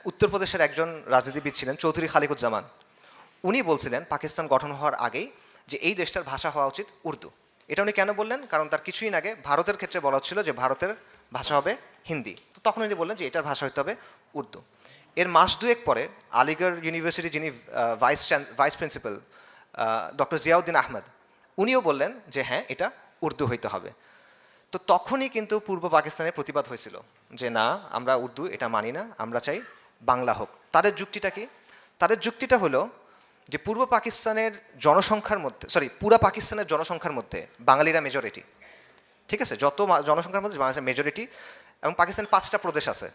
উত্তরপ্রদেশের একজন রাজনীতিবিদ ছিলেন চৌধুরী খালিকুজ্জামান। উনি বলছিলেন পাকিস্তান গঠন হওয়ার আগেই যে এই দেশটার ভাষা হওয়া উচিত উর্দু। এটা উনি কেন বললেন? কারণ তার কিছুদিন আগে ভারতের ক্ষেত্রে বলা হচ্ছিল যে ভারতের ভাষা হবে হিন্দি, তো তখন উনি বললেন যে এটার ভাষা হতে হবে উর্দু। এর মাস দুয়েক পরে আলিগড় ইউনিভার্সিটি যিনি vice principal doctor Ziauddin Ahmed, উনিও বললেন যে হ্যাঁ, এটা উর্দু হইতে হবে। তো তখনই কিন্তু পূর্ব পাকিস্তানের প্রতিবাদ হয়েছিল যে না, আমরা উর্দু এটা মানি না, আমরা চাই বাংলা হোক। তাদের যুক্তিটা কি? তাদের যুক্তিটা হলো যে পূর্ব পাকিস্তানের জনসংখ্যার মধ্যে, পুরা পাকিস্তানের জনসংখ্যার মধ্যে বাঙালিরা মেজরিটি, ঠিক আছে? যত জনসংখ্যার মধ্যে বাংলাদেশের মেজরিটি, এবং পাকিস্তান 5টা প্রদেশ আছে,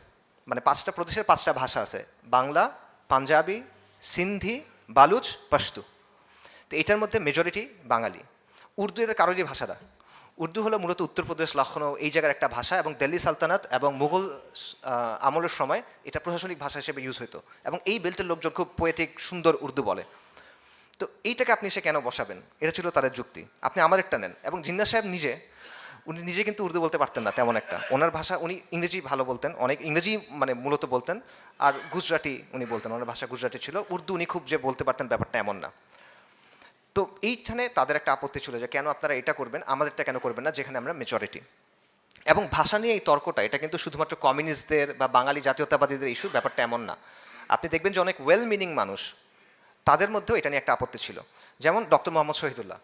মানে 5টা প্রদেশের 5টা ভাষা আছে, বাংলা, পাঞ্জাবি, সিন্ধি, বালুচ, পশতু। তো এটার মধ্যে মেজরিটি বাঙালি। উর্দু এদের কারোরই ভাষা না। উর্দু হলো মূলত উত্তরপ্রদেশ, লখনৌ, এই জায়গার একটা ভাষা, এবং দিল্লি সালতানাত এবং মুঘল আমলের সময় এটা প্রশাসনিক ভাষা হিসেবে ইউজ হতো, এবং এই বেল্টের লোকজন খুব পোয়েটিক, সুন্দর উর্দু বলে। তো এইটাকে আপনি সে কেন বসাবেন? এটা ছিল তাদের যুক্তি। আপনি আমার একটা নেন, এবং জিন্নাহ সাহেব উনি নিজে কিন্তু উর্দু বলতে পারতেন না তেমন একটা। ওনার ভাষা, উনি ইংরেজি ভালো বলতেন, অনেক ইংরেজি মানে মূলত বলতেন, আর গুজরাটি উনি বলতেন, ওনার ভাষা গুজরাটি ছিল। উর্দু উনি খুব যে বলতে পারতেন ব্যাপারটা এমন না। তো এইখানে তাদের একটা আপত্তি ছিল যে কেন আপনারা এটা করবেন, আমাদেরটা কেন করবেন না, যেখানে আমরা মেজরিটি। এবং ভাষা নিয়ে এই তর্কটা, এটা কিন্তু শুধুমাত্র কমিউনিস্টদের বা বাঙালি জাতীয়তাবাদীদের ইস্যু, ব্যাপারটা এমন না। আপনি দেখবেন যে অনেক ওয়েল মিনিং মানুষ, তাদের মধ্যেও এটা নিয়ে একটা আপত্তি ছিল। যেমন ডক্টর মোহাম্মদ শহীদুল্লাহ।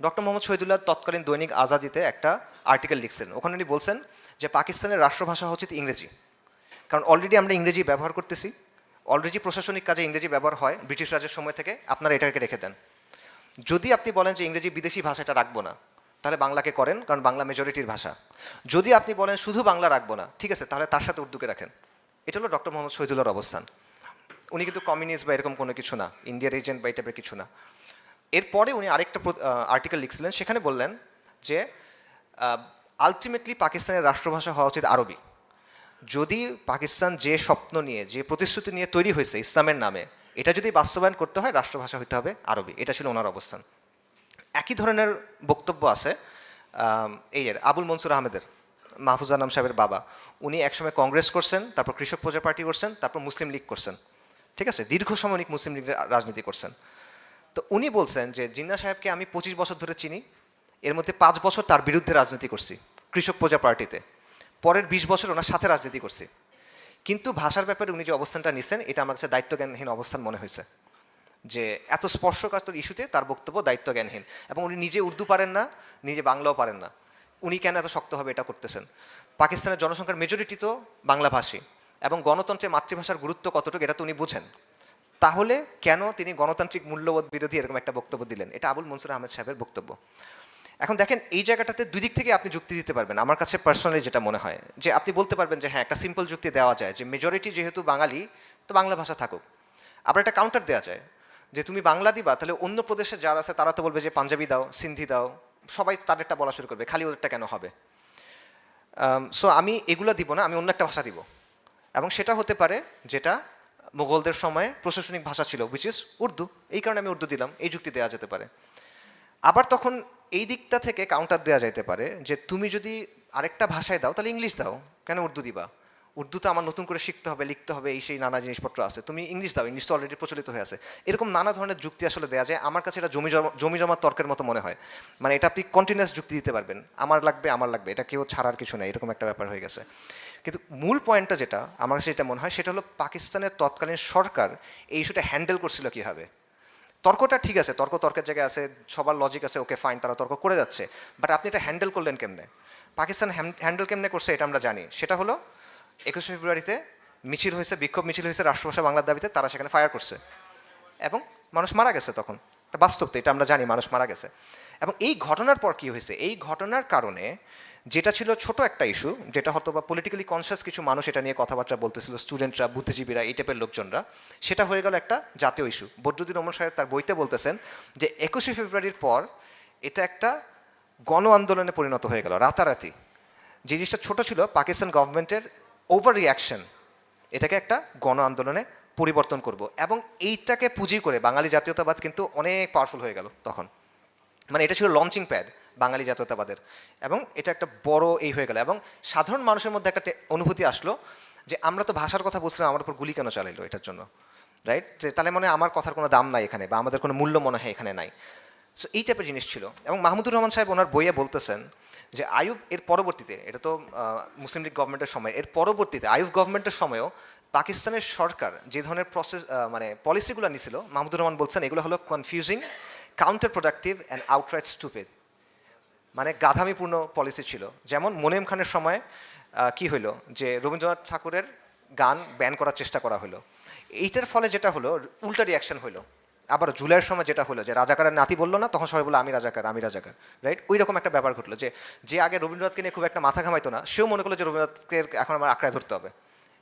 ডক্টর মোহাম্মদ শহীদুল্লাহ তৎকালীন দৈনিক আজাদিতে একটা আর্টিকেল লিখছেন। ওখানে উনি বলছেন যে পাকিস্তানের রাষ্ট্রভাষা হচ্ছে ইংরেজি, কারণ অলরেডি আমরা ইংরেজি ব্যবহার করতেছি, অলরেডি প্রশাসনিক কাজে ইংরেজি ব্যবহার হয় ব্রিটিশ রাজের সময় থেকে, আপনারা এটাকে রেখে দেন। যদি আপনি বলেন যে ইংরেজি বিদেশি ভাষাটা রাখবো না, তাহলে বাংলাকে করেন, কারণ বাংলা মেজরিটির ভাষা। যদি আপনি বলেন শুধু বাংলা রাখবো না, ঠিক আছে, তাহলে তার সাথে উর্দুকে রাখেন। এটা হলো ডক্টর মোহাম্মদ শহীদুল্লাহর অবস্থান। উনি কিন্তু কমিউনিস্ট বা এরকম কোনো কিছু না, ইন্ডিয়ার এজেন্ট বা এই টাইপের কিছু না। এরপরে উনি আরেকটা আর্টিকেল লিখছিলেন, সেখানে বললেন যে আলটিমেটলি পাকিস্তানের রাষ্ট্রভাষা হওয়া উচিত আরবি। যদি পাকিস্তান যে স্বপ্ন নিয়ে, যে প্রতিশ্রুতি নিয়ে তৈরি হয়েছে ইসলামের নামে, এটা যদি বাস্তবায়ন করতে হয়, রাষ্ট্রভাষা হতে হবে আরবি। এটা ছিল ওনার অবস্থান। একই ধরনের বক্তব্য আছে আবুল মনসুর আহমেদের, মাহফুজ আনাম সাহেবের বাবা। উনি একসময় কংগ্রেস করছেন, তারপর কৃষক প্রজা পার্টি করছেন, তারপর মুসলিম লীগ করছেন, ঠিক আছে? দীর্ঘ সময় উনি মুসলিম লীগের রাজনীতি করছেন। তো উনি বলছেন যে জিন্নাহ সাহেবকে আমি 25 বছর ধরে চিনি, এর মধ্যে 5 বছর তার বিরুদ্ধে রাজনীতি করছি কৃষক প্রজা পার্টিতে, পরের 20 বছর ওনার সাথে রাজনীতি করছি। কিন্তু ভাষার ব্যাপারে উনি যে অবস্থানটা নিছেন, এটা আমার কাছে দায়িত্বজ্ঞানহীন অবস্থান মনে হয়েছে। যে এত স্পর্শকাতর ইস্যুতে তার বক্তব্য দায়িত্বজ্ঞানহীন, এবং উনি নিজে উর্দু পারেন না, নিজে বাংলাও পারেন না, উনি কেন এত শক্তভাবে এটা করতেছেন? পাকিস্তানের জনসংখ্যার মেজরিটি তো বাংলাভাষী, এবং গণতন্ত্রে মাতৃভাষার গুরুত্ব কতটুকু এটা তো উনি বুঝেন। তাহলে কেন তিনি গণতান্ত্রিক মূল্যবোধ বিরোধী এরকম একটা বক্তব্য দিলেন? এটা আবুল মনসুর আহমেদ সাহেবের বক্তব্য। এখন দেখেন এই জায়গাটাতে দুই দিক থেকে আপনি যুক্তি দিতে পারবেন, আমার কাছে পার্সোনালি যেটা মনে হয় যে আপনি বলতে পারবেন যে হ্যাঁ একটা সিম্পল যুক্তি দেওয়া যায় যে মেজরিটি যেহেতু বাঙালি তো বাংলা ভাষা থাকুক। আবার একটা কাউন্টার দেওয়া যায় যে তুমি বাংলা দিবা তাহলে অন্য প্রদেশে যারা আছে তারা তো বলবে যে পাঞ্জাবি দাও, সিন্ধি দাও, সবাই তাদেরটা বলা শুরু করবে, খালি ওদেরটা কেন হবে। সো আমি এগুলো দিব না, আমি অন্য একটা ভাষা দিব, এবং সেটা হতে পারে যেটা মুঘলদের সময়ে প্রশাসনিক ভাষা ছিল, উইচ ইজ উর্দু, এই কারণে আমি উর্দু দিলাম, এই যুক্তি দেওয়া যেতে পারে। আবার তখন এই দিকটা থেকে কাউন্টার দেওয়া যেতে পারে যে তুমি যদি আরেকটা ভাষায় দাও তাহলে ইংলিশ দাও, কেন উর্দু দিবা, উর্দু তো আমার নতুন করে শিখতে হবে, লিখতে হবে, এই সেই নানা জিনিসপত্র আছে, তুমি ইংলিশ দাও, ইংলিশ তো অলরেডি প্রচলিত হয়ে আছে। এরকম নানা ধরনের যুক্তি আসলে দেওয়া যায়। আমার কাছে এটা জমি জমা তর্কের মতো মনে হয়, মানে এটা আপনি কন্টিনিউয়াস যুক্তি দিতে পারবেন, আমার লাগবে, এটা কেউ ছাড়ার কিছু নেই, এরকম একটা ব্যাপার হয়ে গেছে। কিন্তু মূল পয়েন্টটা যেটা আমার কাছে যেটা মনে হয় সেটা হলো পাকিস্তানের তৎকালীন সরকার এই ইস্যুটা হ্যান্ডেল করছিল কীভাবে। তর্কটা ঠিক আছে, তর্কের জায়গায় আছে, সবার লজিক আছে, ওকে ফাইন, তারা তর্ক করে যাচ্ছে, বাট আপনি এটা হ্যান্ডেল করলেন কেমনে? পাকিস্তান হ্যান্ডেল কেমনে করছে এটা আমরা জানি। সেটা হলো 21শে ফেব্রুয়ারিতে মিছিল হয়েছে, বিক্ষোভ মিছিল হয়েছে রাষ্ট্রভাষা বাংলার দাবিতে, তারা সেখানে ফায়ার করছে এবং মানুষ মারা গেছে। তখন এটা বাস্তব, তো এটা আমরা জানি, মানুষ মারা গেছে। এবং এই ঘটনার পর কী হয়েছে, এই ঘটনার কারণে যেটা ছিল ছোট একটা ইস্যু, যেটা হয়তো বা পলিটিক্যালি কনসিয়াস কিছু মানুষ এটা নিয়ে কথাবার্তা বলতেছিল, স্টুডেন্টরা, বুদ্ধিজীবীরা, এই টাইপের লোকজনরা, সেটা হয়ে গেল একটা জাতীয় ইস্যু। বদরুদ্দীন ওমর সাহেব তার বইতে বলতেছেন যে 21শে ফেব্রুয়ারির পর এটা একটা গণ আন্দোলনে পরিণত হয়ে গেল রাতারাতি। যে জিনিসটা ছোট ছিল, পাকিস্তান গভর্নমেন্টের ওভার রিয়াকশন, এটাকে একটা গণ আন্দোলনে পরিবর্তন করব, এবং এইটাকে পুঁজি করে বাঙালি জাতীয়তাবাদ কিন্তু অনেক পাওয়ারফুল হয়ে গেল তখন। মানে এটা ছিল লঞ্চিং প্যাড বাঙালি জাতীয়তাবাদের, এবং এটা একটা বড় এই হয়ে গেল। এবং সাধারণ মানুষের মধ্যে একটা অনুভূতি আসলো যে আমরা তো ভাষার কথা বলছিলাম, আমার উপর গুলি কেন চালাইলো এটার জন্য, রাইট? যে তাহলে মনে হয় আমার কথার কোনো দাম নাই এখানে, বা আমাদের কোনো মূল্য মনে হয় এখানে নাই। সো এই টাইপের জিনিস ছিল। এবং মাহমুদুর রহমান সাহেব ওনার বইয়ে বলতেছেন যে আইয়ুব এর পরবর্তীতে, এটা তো মুসলিম লীগ গভর্নমেন্টের সময়, এর পরবর্তীতে আইয়ুব গভর্নমেন্টের সময়ও পাকিস্তানের সরকার যে ধরনের মানে পলিসিগুলো নিছিল, মাহমুদুর রহমান বলছেন এগুলো হলো confusing, counter productive and outright stupid, মানে গাধামিপূর্ণ পলিসি ছিল। যেমন মোনেম খানের সময় কি হইলো যে রবীন্দ্রনাথ ঠাকুরের গান ব্যান করার চেষ্টা করা হলো, এইটার ফলে যেটা হলো উল্টা রিয়াকশন হলো। আবার জুলাইয়ের সময় যেটা হলো যে রাজাকারের নাতি বললো না, তখন সবাই বললো আমি রাজাকার, রাইট? ওই রকম একটা ব্যাপার ঘটলো যে যে আগে রবীন্দ্রনাথকে নিয়ে খুব একটা মাথা ঘামাইতো না, সেও মনে করলো যে রবীন্দ্রনাথকে এখন আমার আঁকড়ায় ধরতে হবে,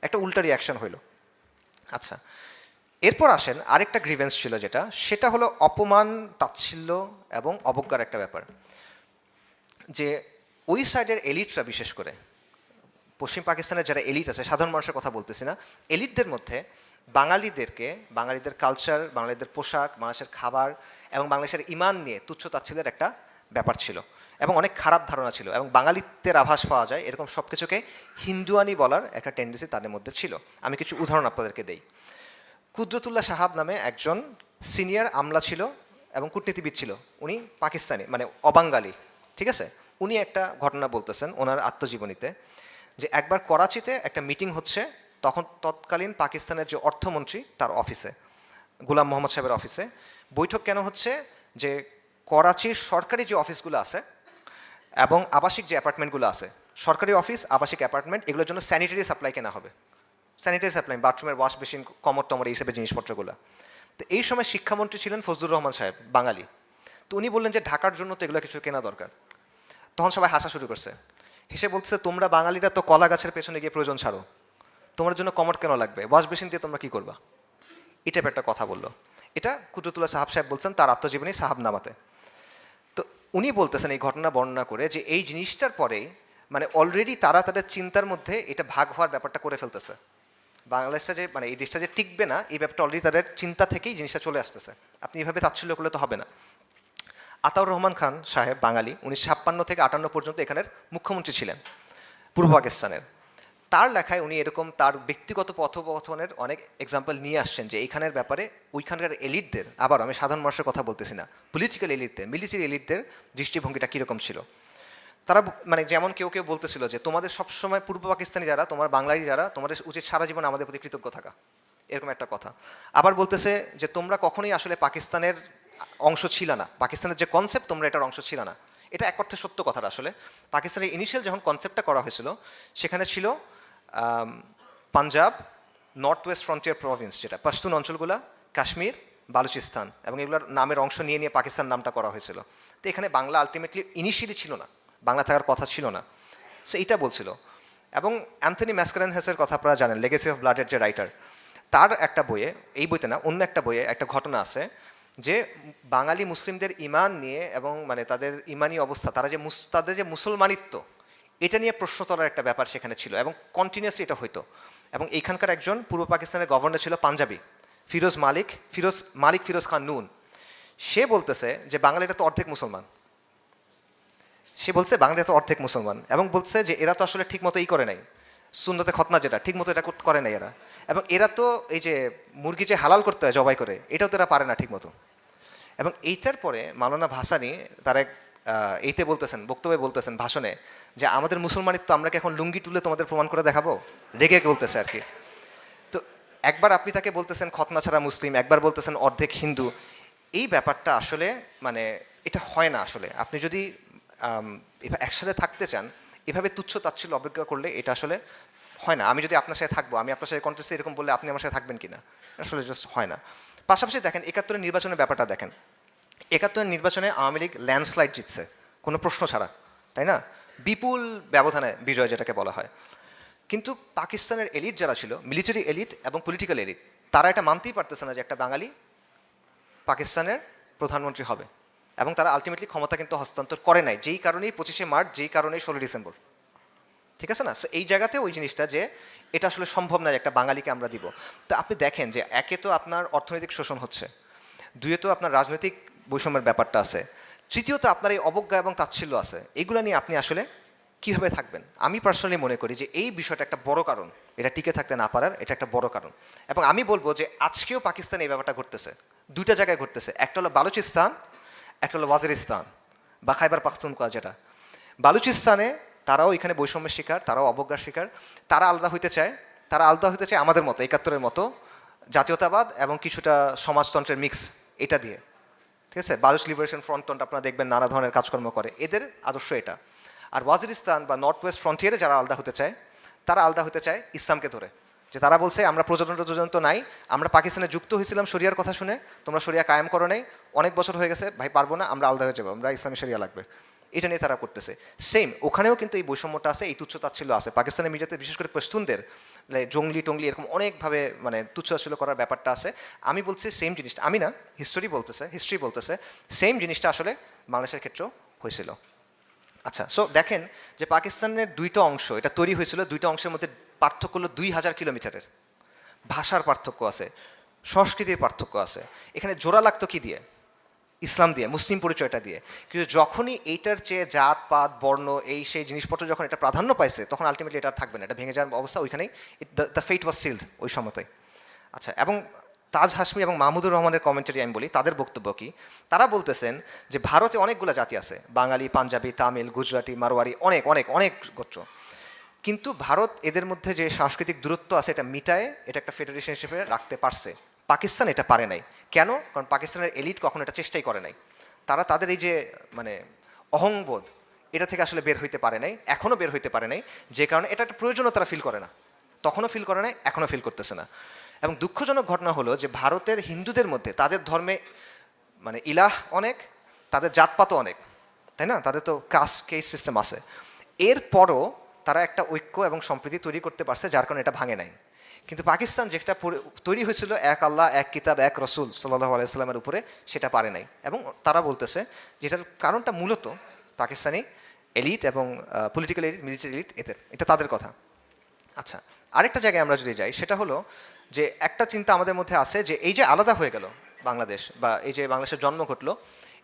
একটা উল্টা রিয়াকশন হইলো। আচ্ছা, এরপর আসেন আরেকটা গ্রিভেন্স ছিল, সেটা হলো অপমান, তাচ্ছিল্য এবং অবজ্ঞার একটা ব্যাপার। যে ওই সাইডের এলিটরা, বিশেষ করে পশ্চিম পাকিস্তানের যারা এলিট আছে, সাধারণ মানুষের কথা বলতেছি না, এলিটদের মধ্যে বাঙালিদের কালচার, বাঙালিদের পোশাক, বাংলাদেশের খাবার এবং বাংলাদেশের ইমান নিয়ে তুচ্ছ তাচ্ছিল্যের একটা ব্যাপার ছিল, এবং অনেক খারাপ ধারণা ছিল, এবং বাঙালিত্বের আভাস পাওয়া যায় এরকম সব কিছুকে হিন্দুয়ানি বলার একটা টেন্ডেন্সি তাদের মধ্যে ছিল। আমি কিছু উদাহরণ আপনাদেরকে দেই। কুদরতুল্লাহ সাহাব নামে একজন সিনিয়র আমলা ছিল এবং কূটনীতিবিদ ছিল, উনি পাকিস্তানি, মানে অবাঙ্গালি, ঠিক আছে? উনি একটা ঘটনা বলতেছেন ওনার আত্মজীবনীতে যে একবার করাচিতে একটা মিটিং হচ্ছে, তখন তৎকালীন পাকিস্তানের যে অর্থমন্ত্রী তার অফিসে, গোলাম মোহাম্মদ সাহেবের অফিসে বৈঠক কেন হচ্ছে, যে করাচির সরকারি যে অফিসগুলো আছে এবং আবাসিক যে অ্যাপার্টমেন্টগুলো আছে, সরকারি অফিস, আবাসিক অ্যাপার্টমেন্ট, এগুলোর জন্য স্যানিটারি সাপ্লাই কেনা হবে, স্যানিটারি সাপ্লাই, বাথরুমের ওয়াশ বেসিন, কমর টমর, এই হিসেবে জিনিসপত্রগুলো। তো এই সময় শিক্ষামন্ত্রী ছিলেন ফজলুর রহমান সাহেব, বাঙালি। তো উনি বললেন যে ঢাকার জন্য তো এগুলো কিছু কেনা দরকার। তখন সবাই হাসা শুরু করছে, হেসে বলছে তোমরা বাঙালিরা তো কলা গাছের পেছনে গিয়ে প্রয়োজন ছাড়ো, তোমার জন্য কমর কেন লাগবে, ওয়াশ বেসিন দিয়ে তোমরা কী করবা, এই টাইপের একটা কথা বললো। এটা কুদরতুল্লাহ সাহেব বলছেন তার আত্মজীবনী সাহাবনামাতে। তো উনি বলতেছেন এই ঘটনা বর্ণনা করে যে এই জিনিসটার পরেই, মানে অলরেডি তারা তাদের চিন্তার মধ্যে এটা ভাগ হওয়ার ব্যাপারটা করে ফেলতেছে। বাংলাদেশটা যে, মানে এই দেশটা যে টিকবে না, এই ব্যাপারটা অলরেডি তাদের চিন্তা থেকেই জিনিসটা চলে আসতেছে। আপনি এভাবে তাচ্ছিল্য করলে তো হবে না। আতাউর রহমান খান সাহেব, বাঙালি, 1956 থেকে 58 পর্যন্ত এখানের মুখ্যমন্ত্রী ছিলেন পূর্ব পাকিস্তানের। তার লেখায় উনি এরকম তার ব্যক্তিগত পথোপথনের অনেক এক্সাম্পল নিয়ে আসছেন যে এইখানের ব্যাপারে ওইখানকার এলিটদের, আবার আমি সাধারণ মানুষের কথা বলতেছি না, পলিটিক্যাল এলিটদের, মিলিটারি এলিটদের দৃষ্টিভঙ্গিটা কীরকম ছিল। তারা মানে যেমন কেউ কেউ বলতেছিল যে তোমাদের সবসময় পূর্ব পাকিস্তানি যারা, তোমার বাঙালি যারা, তোমাদের উচিত সারা জীবন আমাদের প্রতি কৃতজ্ঞ থাকা, এরকম একটা কথা। আবার বলতেছে যে তোমরা কখনোই আসলে পাকিস্তানের অংশ ছিল না, পাকিস্তানের যে কনসেপ্ট তোমরা এটার অংশ ছিল না। এটা এক অর্থে সত্য কথাটা। আসলে পাকিস্তানের ইনিশিয়াল যখন কনসেপ্টটা করা হয়েছিল সেখানে ছিল Punjab, north West frontier Province, যেটা পশতুন অঞ্চলগুলা, কাশ্মীর বালুচিস্তান এবং এগুলোর নামের অংশ নিয়ে নিয়ে পাকিস্তান নামটা করা হয়েছিল। তো এখানে বাংলা আলটিমেটলি ইনিশিয়ালি ছিল না, বাংলা থাকার কথা ছিল না। সো এইটা বলছিল। এবং অ্যান্থনি ম্যাসকারেনহাসের কথা আপনারা জানেন, লেগেসি অফ ব্লাডের যে রাইটার, তার একটা বইয়ে, এই বইতে না অন্য একটা বইয়ে একটা ঘটনা আছে যে বাঙালি মুসলিমদের ইমান নিয়ে এবং মানে তাদের ইমানি অবস্থা, তারা যে তাদের যে মুসলমানিত্ব, এটা নিয়ে প্রশ্ন তোলার একটা ব্যাপার সেখানে ছিল এবং কন্টিনিউয়াসলি এটা হইতো। এবং এইখানকার একজন পূর্ব পাকিস্তানের গভর্নর ছিল পাঞ্জাবি, ফিরোজ মালিক ফিরোজ খান নুন। সে বলতেছে যে বাঙালিরা তো অর্ধেক মুসলমান, সে বলছে বাঙালিরা তো অর্ধেক মুসলমান, এবং বলছে যে এরা তো আসলে ঠিক মতো করে নাই, সুন্নতে খতনা যেটা ঠিক মতো এটা করে নাই এরা, এবং এরা তো এই যে মুরগি যে হালাল করতে হয় জবাই করে, এটাও তো এরা পারে না ঠিক মতো। এবং এইটার পরে মাওলানা ভাসানী তার এক এইতে বলতেছেন, বক্তব্যে বলতেছেন, ভাষণে, যে আমাদের মুসলমানিত্ব আমরা কি এখন লুঙ্গি তুলে তোমাদের প্রমাণ করে দেখাবো, রেগে বলতেছে আর কি। তো একবার আপনি তাকে বলতেছেন খতনা ছাড়া মুসলিম, একবার বলতেছেন অর্ধেক হিন্দু। এই ব্যাপারটা আসলে মানে এটা হয় না আসলে। আপনি যদি একসাথে থাকতে চান, এভাবে তুচ্ছ তাচ্ছিল্য অবজ্ঞা করলে এটা আসলে হয় না। আমি যদি আপনার সাথে থাকবো, আমি আপনার সাথে কন্টেস্টে এরকম বললে আপনি আমার সাথে থাকবেন কিনা, আসলে জাস্ট হয় না। পাশাপাশি দেখেন ৭১-এর নির্বাচনের ব্যাপারটা দেখেন। ৭১-এর নির্বাচনে আওয়ামী লীগ ল্যান্ডস্লাইড জিতছে কোনো প্রশ্ন ছাড়া, তাই না? বিপুল ব্যবধানে বিজয় যেটাকে বলা হয়। কিন্তু পাকিস্তানের এলিট যারা ছিল, মিলিটারি এলিট এবং পলিটিক্যাল এলিট, তারা এটা মানতেই পারতেছে না যে একটা বাঙালি পাকিস্তানের প্রধানমন্ত্রী হবে, এবং তারা আলটিমেটলি ক্ষমতা কিন্তু হস্তান্তর করে নাই, যেই কারণেই ২৫শে মার্চ, যেই কারণেই ১৬ ডিসেম্বর। ঠিক আছে না? সো এই জায়গাতে ওই জিনিসটা যে এটা আসলে সম্ভব নয় একটা বাঙালিকে আমরা দিব। তো আপনি দেখেন যে একে তো আপনার অর্থনৈতিক শোষণ হচ্ছে, দুয়ে তো আপনার রাজনৈতিক বৈষম্যের ব্যাপারটা আছে, তৃতীয়ত আপনার এই অবজ্ঞা এবং তাচ্ছিল্য আছে। এগুলো নিয়ে আপনি আসলে কীভাবে থাকবেন? আমি পার্সোনালি মনে করি যে এই বিষয়টা একটা বড় কারণ, এটা টিকে থাকতে না পারার, এটা একটা বড় কারণ। এবং আমি বলবো যে আজকেও পাকিস্তানে এই ব্যাপারটা ঘটতেছে, দুইটা জায়গায় ঘটতেছে। একটা হলো বালুচিস্তান, একটা হলো ওয়াজিরিস্তান বা খাইবার পাখতুনখোয়া যেটা। বালুচিস্তানে তারাও এখানে বৈষম্যের শিকার, তারাও অবজ্ঞার শিকার। তারা আলাদা হইতে চায়, তারা আলাদা হইতে চায় আমাদের মতো, ৭১-এর মতো জাতীয়তাবাদ এবং কিছুটা সমাজতন্ত্রের মিক্স এটা দিয়ে। ঠিক আছে? বালুচ লিবারেশন ফ্রন্ট আপনারা দেখবেন নানা ধরনের কাজকর্ম করে, এদের আদর্শ এটা। আর ওয়াজিরিস্তান বা নর্থ ওয়েস্ট ফ্রন্টিয়ারে যারা আলাদা হতে চায়, তারা আলাদা হতে চায় ইসলামকে ধরে, যে তারা বলছে আমরা প্রযোজন তো নাই, আমরা পাকিস্তানে যুক্ত হয়েছিলাম শরিয়ার কথা শুনে, তোমরা শরিয়া কায়েম করো নাই, অনেক বছর হয়ে গেছে ভাই, পারবো না, আমরা আলাদা হয়ে যাবো, আমরা ইসলামী শরিয়া লাগবে। এটা নিয়ে তারা করতেছে। সেম ওখানেও কিন্তু এই বৈষম্যটা আছে, এই তুচ্ছতাচ্ছিল্য আছে। পাকিস্তানের মিডিয়াতে বিশেষ করে পশতুনদের জঙ্গলি টঙ্গলি এরকম অনেকভাবে মানে তুচ্ছতাচ্ছিল্য করার ব্যাপারটা আছে। আমি বলছি সেম জিনিসটা, আমি না, হিস্ট্রি বলতেছে সেম জিনিসটা আসলে বাংলাদেশের ক্ষেত্রেও হয়েছিল। আচ্ছা, সো দেখেন যে পাকিস্তানের দুইটা অংশ এটা তৈরি হয়েছিল, দুইটা অংশের মধ্যে পার্থক্য হলো ২০০০ কিলোমিটারের। ভাষার পার্থক্য আছে, সংস্কৃতির পার্থক্য আছে। এখানে জোড়া লাগতো কি দিয়ে? ইসলাম দিয়ে, মুসলিম পরিচয়টা দিয়ে। কিন্তু যখনই এইটার চেয়ে জাত পাত বর্ণ এই সেই জিনিসপত্র যখন এটা প্রাধান্য পাইছে, তখন আলটিমেটলি এটা থাকবে না, এটা ভেঙে যাওয়ার অবস্থা ওইখানেই, দ্য ফেট ওয়াজ সিলড ওই সময়তেই। আচ্ছা, এবং তাজ হাশমি এবং মাহমুদুর রহমানের কমেন্টারি আমি বলি, তাদের বক্তব্য কি? তারা বলতেছেন যে ভারতে অনেকগুলো জাতি আছে, বাঙালি, পাঞ্জাবি, তামিল, গুজরাটি, মারোয়ারি, অনেক অনেক অনেক গোত্র। কিন্তু ভারত এদের মধ্যে যে সাংস্কৃতিক দূরত্ব আছে এটা মিটায়, এটা একটা ফেডারেশন হিসেবে রাখতে পারছে। পাকিস্তান এটা পারে নাই। কেন? কারণ পাকিস্তানের এলিট কখনো এটা চেষ্টাই করে নাই। তারা তাদের এই যে মানে অহংবোধ, এটা থেকে আসলে বের হইতে পারে নাই, এখনও বের হইতে পারে নাই, যে কারণে এটা একটা প্রয়োজনও তারা ফিল করে না, তখনও ফিল করে নাই, এখনও ফিল করতেছে না। এবং দুঃখজনক ঘটনা হলো যে ভারতের হিন্দুদের মধ্যে তাদের ধর্মে মানে ইলাহ অনেক, তাদের জাতপাতও অনেক, তাই না? তাদের তো কাস্ট কেস সিস্টেম আছে। এরপরও তারা একটা ঐক্য এবং সম্প্রীতি তৈরি করতে পারছে, যার কারণে এটা ভাঙে নাই। কিন্তু পাকিস্তান যেটা তৈরি হয়েছিল এক আল্লাহ, এক কিতাব, এক রসুল সাল্লাল্লাহু আলাইহি সাল্লামের উপরে, সেটা পারে নাই। এবং তারা বলতেছে যেটার কারণটা মূলত পাকিস্তানি এলিট এবং পলিটিক্যাল এলিট, মিলিটারি এলিট, এটা তাদের কথা। আচ্ছা, আরেকটা জায়গায় আমরা যদি যাই, সেটা হলো যে একটা চিন্তা আমাদের মধ্যে আছে যে এই যে আলাদা হয়ে গেল বাংলাদেশ, বা এই যে বাংলাদেশের জন্ম ঘটলো,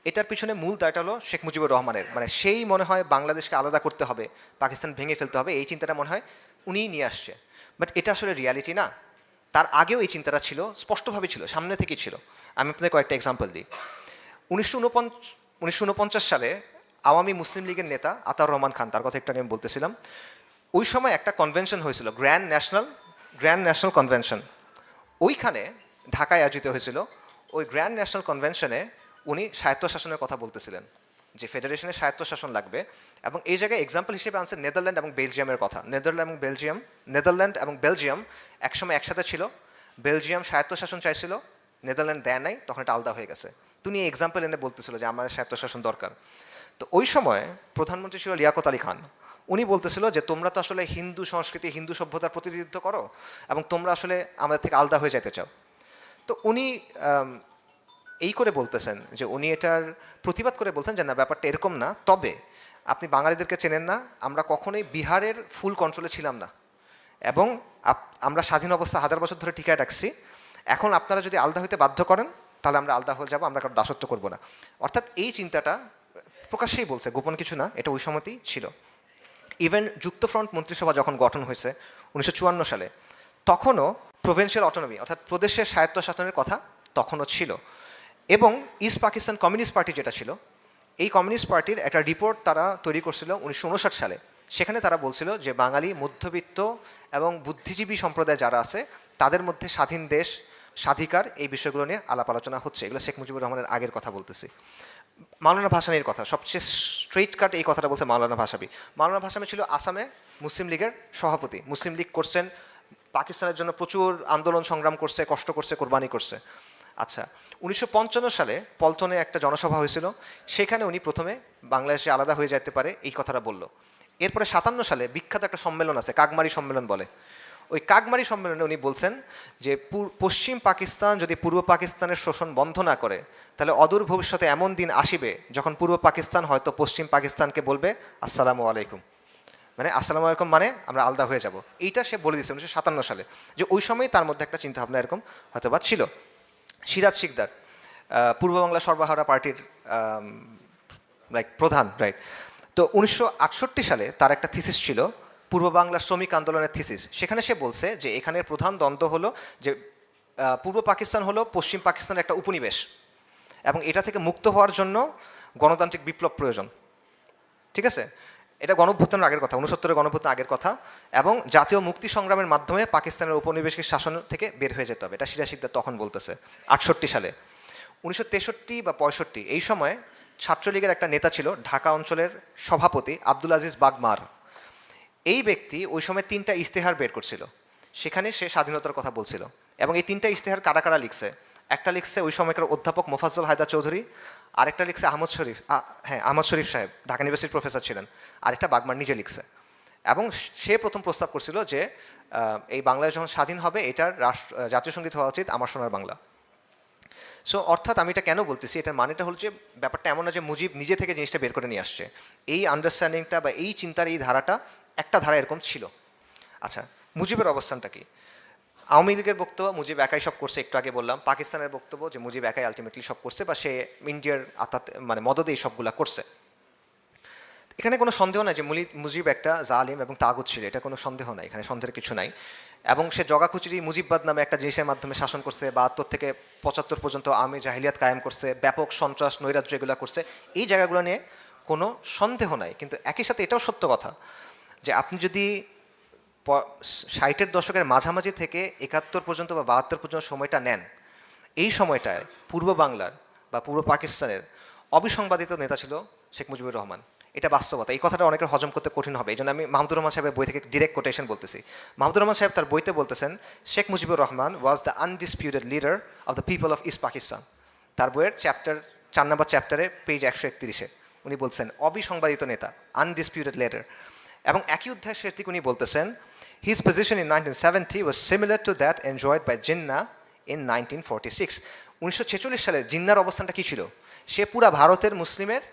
এটার পিছনে মূল দায়টা হলো শেখ মুজিবুর রহমানের। মানে সেই মনে হয় বাংলাদেশকে আলাদা করতে হবে, পাকিস্তান ভেঙে ফেলতে হবে, এই চিন্তাটা মনে হয় উনিই নিয়ে আসছে। বাট এটা আসলে রিয়ালিটি না। তার আগেও এই চিন্তাটা ছিল, স্পষ্টভাবে ছিল, সামনে থেকেই ছিল। আমি আপনাদের কয়েকটা এক্সাম্পল দিই। ১৯৪৯ সালে আওয়ামী মুসলিম লীগের নেতা আতাউর রহমান খান, তার কথা একটু আগে আমি বলতেছিলাম, ওই সময় একটা কনভেনশন হয়েছিল, গ্র্যান্ড ন্যাশনাল কনভেনশন। ওইখানে ঢাকায় আয়োজিত হয়েছিল। ওই গ্র্যান্ড ন্যাশনাল কনভেনশনে উনি স্বায়ত্তশাসনের কথা বলতেছিলেন, যে ফেডারেশনের স্বায়ত্তশাসন লাগবে। এবং এই জায়গায় এক্সাম্পল হিসেবে আনছে নেদারল্যান্ড এবং বেলজিয়ামের কথা। নেদারল্যান্ড এবং বেলজিয়াম একসময় একসাথে ছিল। বেলজিয়াম স্বায়ত্তশাসন চাইছিল, নেদারল্যান্ড দেয় নাই, তখন এটা আলাদা হয়ে গেছে। তুমি এই এক্সাম্পল এনে বলতেছিল যে আমাদের স্বায়ত্তশাসন দরকার। তো ওই সময় প্রধানমন্ত্রী ছিল লিয়াকত আলী খান। উনি বলতেছিল যে তোমরা তো আসলে হিন্দু সংস্কৃতি, হিন্দু সভ্যতার প্রতিনিধিত্ব করো এবং তোমরা আসলে আমাদের থেকে আলাদা হয়ে যেতে চাও। তো উনি এই করে বলতেছেন যে উনি এটার প্রতিবাদ করে বলছেন যে না, ব্যাপারটা এরকম না, তবে আপনি বাঙালিদেরকে চেনেন না, আমরা কখনোই বিহারের ফুল কন্ট্রোলে ছিলাম না এবং আমরা স্বাধীন অবস্থা 1000 বছর ধরে টিকায় রাখছি। এখন আপনারা যদি আলাদা হইতে বাধ্য করেন তাহলে আমরা আলাদা হয়ে যাবো, আমরা কারো দাসত্ব করবো না। অর্থাৎ এই চিন্তাটা প্রকাশ্যেই বলছে, গোপন কিছু না, এটা ওই সময়তেই ছিল। ইভেন যুক্তফ্রন্ট মন্ত্রিসভা যখন গঠন হয়েছে 1954 সালে, তখনও প্রভিন্সিয়াল অটোনমি অর্থাৎ প্রদেশের স্বায়ত্তশাসনের কথা তখনও ছিল। এবং ইস্ট পাকিস্তান কমিউনিস্ট পার্টি যেটা ছিল, এই কমিউনিস্ট পার্টির একটা রিপোর্ট তারা তৈরি করছিল 1959 সালে। সেখানে তারা বলছিল যে বাঙালি মধ্যবিত্ত এবং বুদ্ধিজীবী সম্প্রদায় যারা আছে তাদের মধ্যে স্বাধীন দেশ, স্বাধিকার, এই বিষয়গুলো নিয়ে আলাপ আলোচনা হচ্ছে। এগুলো শেখ মুজিবুর রহমানের আগের কথা বলতেছি। মাওলানা ভাসানীর কথা, সবচেয়ে স্ট্রেইট কাট এই কথাটা বলছে মাওলানা ভাসানী। মাওলানা ভাসানী ছিল আসামে মুসলিম লীগের সভাপতি। মুসলিম লীগ করছেন, পাকিস্তানের জন্য প্রচুর আন্দোলন সংগ্রাম করছে, কষ্ট করছে, কোরবানি করছে। আচ্ছা, 1955 সালে পল্টনে একটা জনসভা হয়েছিল, সেখানে উনি প্রথমে বাংলাদেশে আলাদা হয়ে যেতে পারে এই কথাটা বলল। এরপরে 57 সালে বিখ্যাত একটা সম্মেলন আছে, কাকমারি সম্মেলন বলে। ওই কাকমারি সম্মেলনে উনি বলছেন যে পশ্চিম পাকিস্তান যদি পূর্ব পাকিস্তানের শোষণ বন্ধ না করে তাহলে অদূর ভবিষ্যতে এমন দিন আসিবে যখন পূর্ব পাকিস্তান হয়তো পশ্চিম পাকিস্তানকে বলবে আসসালামু আলাইকুম, মানে আসসালামু আলাইকুম মানে আমরা আলাদা হয়ে যাব। এইটা সে বলে দিয়েছে 1957 সালে, যে ওই সময়ই তার মধ্যে একটা চিন্তাভাবনা এরকম হয়তো বা ছিল। সিরাজ শিকদার, পূর্ব বাংলা সর্বহারা পার্টির প্রধান, রাইট। তো 1968 সালে তার একটা থিসিস ছিল, পূর্ব বাংলা শ্রমিক আন্দোলনের থিসিস। সেখানে সে বলছে যে এখানের প্রধান দ্বন্দ্ব হলো যে পূর্ব পাকিস্তান হলো পশ্চিম পাকিস্তানের একটা উপনিবেশ এবং এটা থেকে মুক্ত হওয়ার জন্য গণতান্ত্রিক বিপ্লব প্রয়োজন। ঠিক আছে, এটা গণঅভ্যুত্থানের আগের কথা, 69-এর গণঅভ্যুত্থানের আগের কথা, এবং জাতীয় মুক্তি সংগ্রামের মাধ্যমে পাকিস্তানের উপনিবেশিক শাসন থেকে বের হয়ে যেতে হবে, এটা সিরাজ শিকদার তখন বলতেছে 68 সালে। 1963 বা 65 এই সময় ছাত্রলীগের একটা নেতা ছিল, ঢাকা অঞ্চলের সভাপতি আব্দুল আজিজ বাগমার। এই ব্যক্তি ওই সময় 3টা ইশতেহার বের করছিল, সেখানে সে স্বাধীনতার কথা বলছিল। এবং এই 3টা ইশতেহার কারা কারা লিখছে? একটা লিখছে ওই সময়কার অধ্যাপক মোফাজ্জল হায়দার চৌধুরী, আরেকটা লিখছে আহমদ শরীফ, হ্যাঁ আহমদ শরীফ সাহেব, ঢাকা ইউনিভার্সিটির প্রফেসর ছিলেন, আরেকটা বাগমার নিজে লিখছে। এবং সে প্রথম প্রস্তাব করছিল যে এই বাংলাদেশ যখন স্বাধীন হবে এটার জাতীয় সঙ্গীত হওয়া উচিত আমার সোনার বাংলা। সো অর্থাৎ আমি এটা কেন বলতেছি, এটার মানেটা হল যে ব্যাপারটা এমন না যে মুজিব নিজে থেকে জিনিসটা বের করে নিয়ে আসছে। এই আন্ডারস্ট্যান্ডিংটা বা এই চিন্তার এই ধারাটা একটা ধারা এরকম ছিল। আচ্ছা, মুজিবের অবস্থানটা কি? আওয়ামী লীগের বক্তব্য মুজিব একাই সব করছে, একটু আগে বললাম। পাকিস্তানের বক্তব্য যে মুজিব একাই আলটিমেটলি সব করছে বা সে ইন্ডিয়ার মানে মদদে এই সবগুলা করছে। এখানে কোনো সন্দেহ নাই যে মুজিব একটা জালিম এবং তাগুত ছিল, এটা কোনো সন্দেহ নাই, এখানে সন্দেহের কিছু নাই। এবং সে জগাখুচুরি মুজিববাদ নামে একটা জিনিসের মাধ্যমে শাসন করছে, 72 থেকে 75 পর্যন্ত আওয়ামী জাহিলিয়াত কায়েম করছে, ব্যাপক সন্ত্রাস নৈরাজ্য এগুলো করছে, এই জায়গাগুলো নিয়ে কোনো সন্দেহ নাই। কিন্তু একই সাথে এটাও সত্য কথা যে আপনি যদি 60-এর দশকের মাঝামাঝি থেকে 71 পর্যন্ত বা 72 পর্যন্ত সময়টা নেন, এই সময়টায় পূর্ব বাংলার বা পূর্ব পাকিস্তানের অবিসংবাদিত নেতা ছিল শেখ মুজিবুর রহমান। এটা বাস্তবতা, এই কথাটা অনেকের হজম করতে কঠিন হবে, এই জন্য আমি মাহমুদুর রহমান সাহেবের বই থেকে ডিরেক্ট কোটেশন বলতেছি। মাহমুদুর রহমান সাহেব তার বইতে বলতেছেন Sheikh Mujibur Rahman was the undisputed leader of the people of east Pakistan. তার বইয়ের চ্যাপ্টার 4 নম্বর চ্যাপ্টারে পেজ 131-এ উনি বলছেন অবিসংবাদিত নেতা, আনডিসপিউটেড লিডার। এবং একই অধ্যায় শেষ দিকে উনি বলতেছেন his position in 1970 was similar to that enjoyed by Jinnah in 1946. 1946 সালে জিন্নার অবস্থানটা কী ছিল? সে পুরা ভারতের মুসলিমের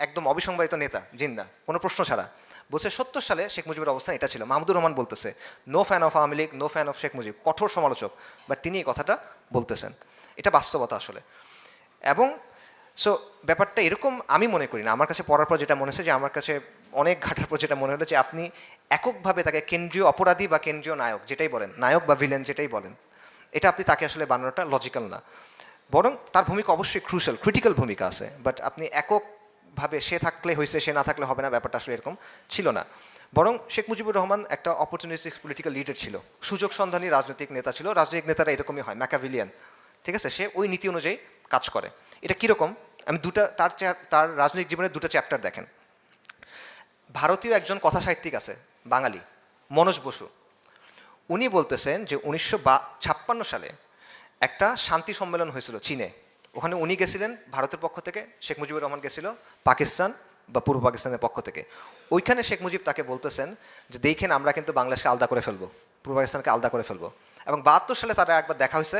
একদম অবিসংবাদিত নেতা জিন্না, কোনো প্রশ্ন ছাড়া। বলছে 70 সালে শেখ মুজিবের অবস্থান এটা ছিল। মাহমুদুর রহমান বলতেছে no fan of Awami League, no fan of Sheikh Mujib, কঠোর সমালোচক, বাট তিনি এই কথাটা বলতেছেন। এটা বাস্তবতা আসলে। এবং সো ব্যাপারটা এরকম আমি মনে করি না, আমার কাছে পড়ার পর যেটা মনে হচ্ছে যে আমার কাছে অনেক ঘাটার পর যেটা মনে হলো যে আপনি এককভাবে তাকে কেন্দ্রীয় অপরাধী বা কেন্দ্রীয় নায়ক যেটাই বলেন, নায়ক বা ভিলেন যেটাই বলেন, এটা আপনি তাকে আসলে বানানোটা লজিক্যাল না। বরং তার ভূমিকা অবশ্যই ক্রুশাল, ক্রিটিক্যাল ভূমিকা আছে, বাট আপনি এককভাবে সে থাকলে হয়েছে সে না থাকলে হবে না, ব্যাপারটা আসলে এরকম ছিল না। বরং শেখ মুজিবুর রহমান একটা অপরচুনিস্টিক পলিটিক্যাল লিডার ছিল, সুযোগ সন্ধানী রাজনৈতিক নেতা ছিল। রাজনৈতিক নেতারা এরকমই হয়, ম্যাকাভিলিয়ান, ঠিক আছে? সে ওই নীতি অনুযায়ী কাজ করে। এটা কীরকম, আমি তার রাজনৈতিক জীবনের 2টা চ্যাপ্টার দেখেন। ভারতীয় একজন কথা সাহিত্যিক আছে বাঙালি, মনোজ বসু। উনি বলতেছেন যে 1956 সালে একটা শান্তি সম্মেলন হয়েছিল চীনে। ওখানে উনি গেছিলেন ভারতের পক্ষ থেকে, শেখ মুজিবুর রহমান গেছিল পাকিস্তান বা পূর্ব পাকিস্তানের পক্ষ থেকে। ওইখানে শেখ মুজিব তাকে বলতেছেন যে দেখেন আমরা কিন্তু বাংলাদেশকে আলাদা করে ফেলবো, পূর্ব পাকিস্তানকে আলাদা করে ফেলবো। এবং 72 সালে তারা একবার দেখা হয়েছে,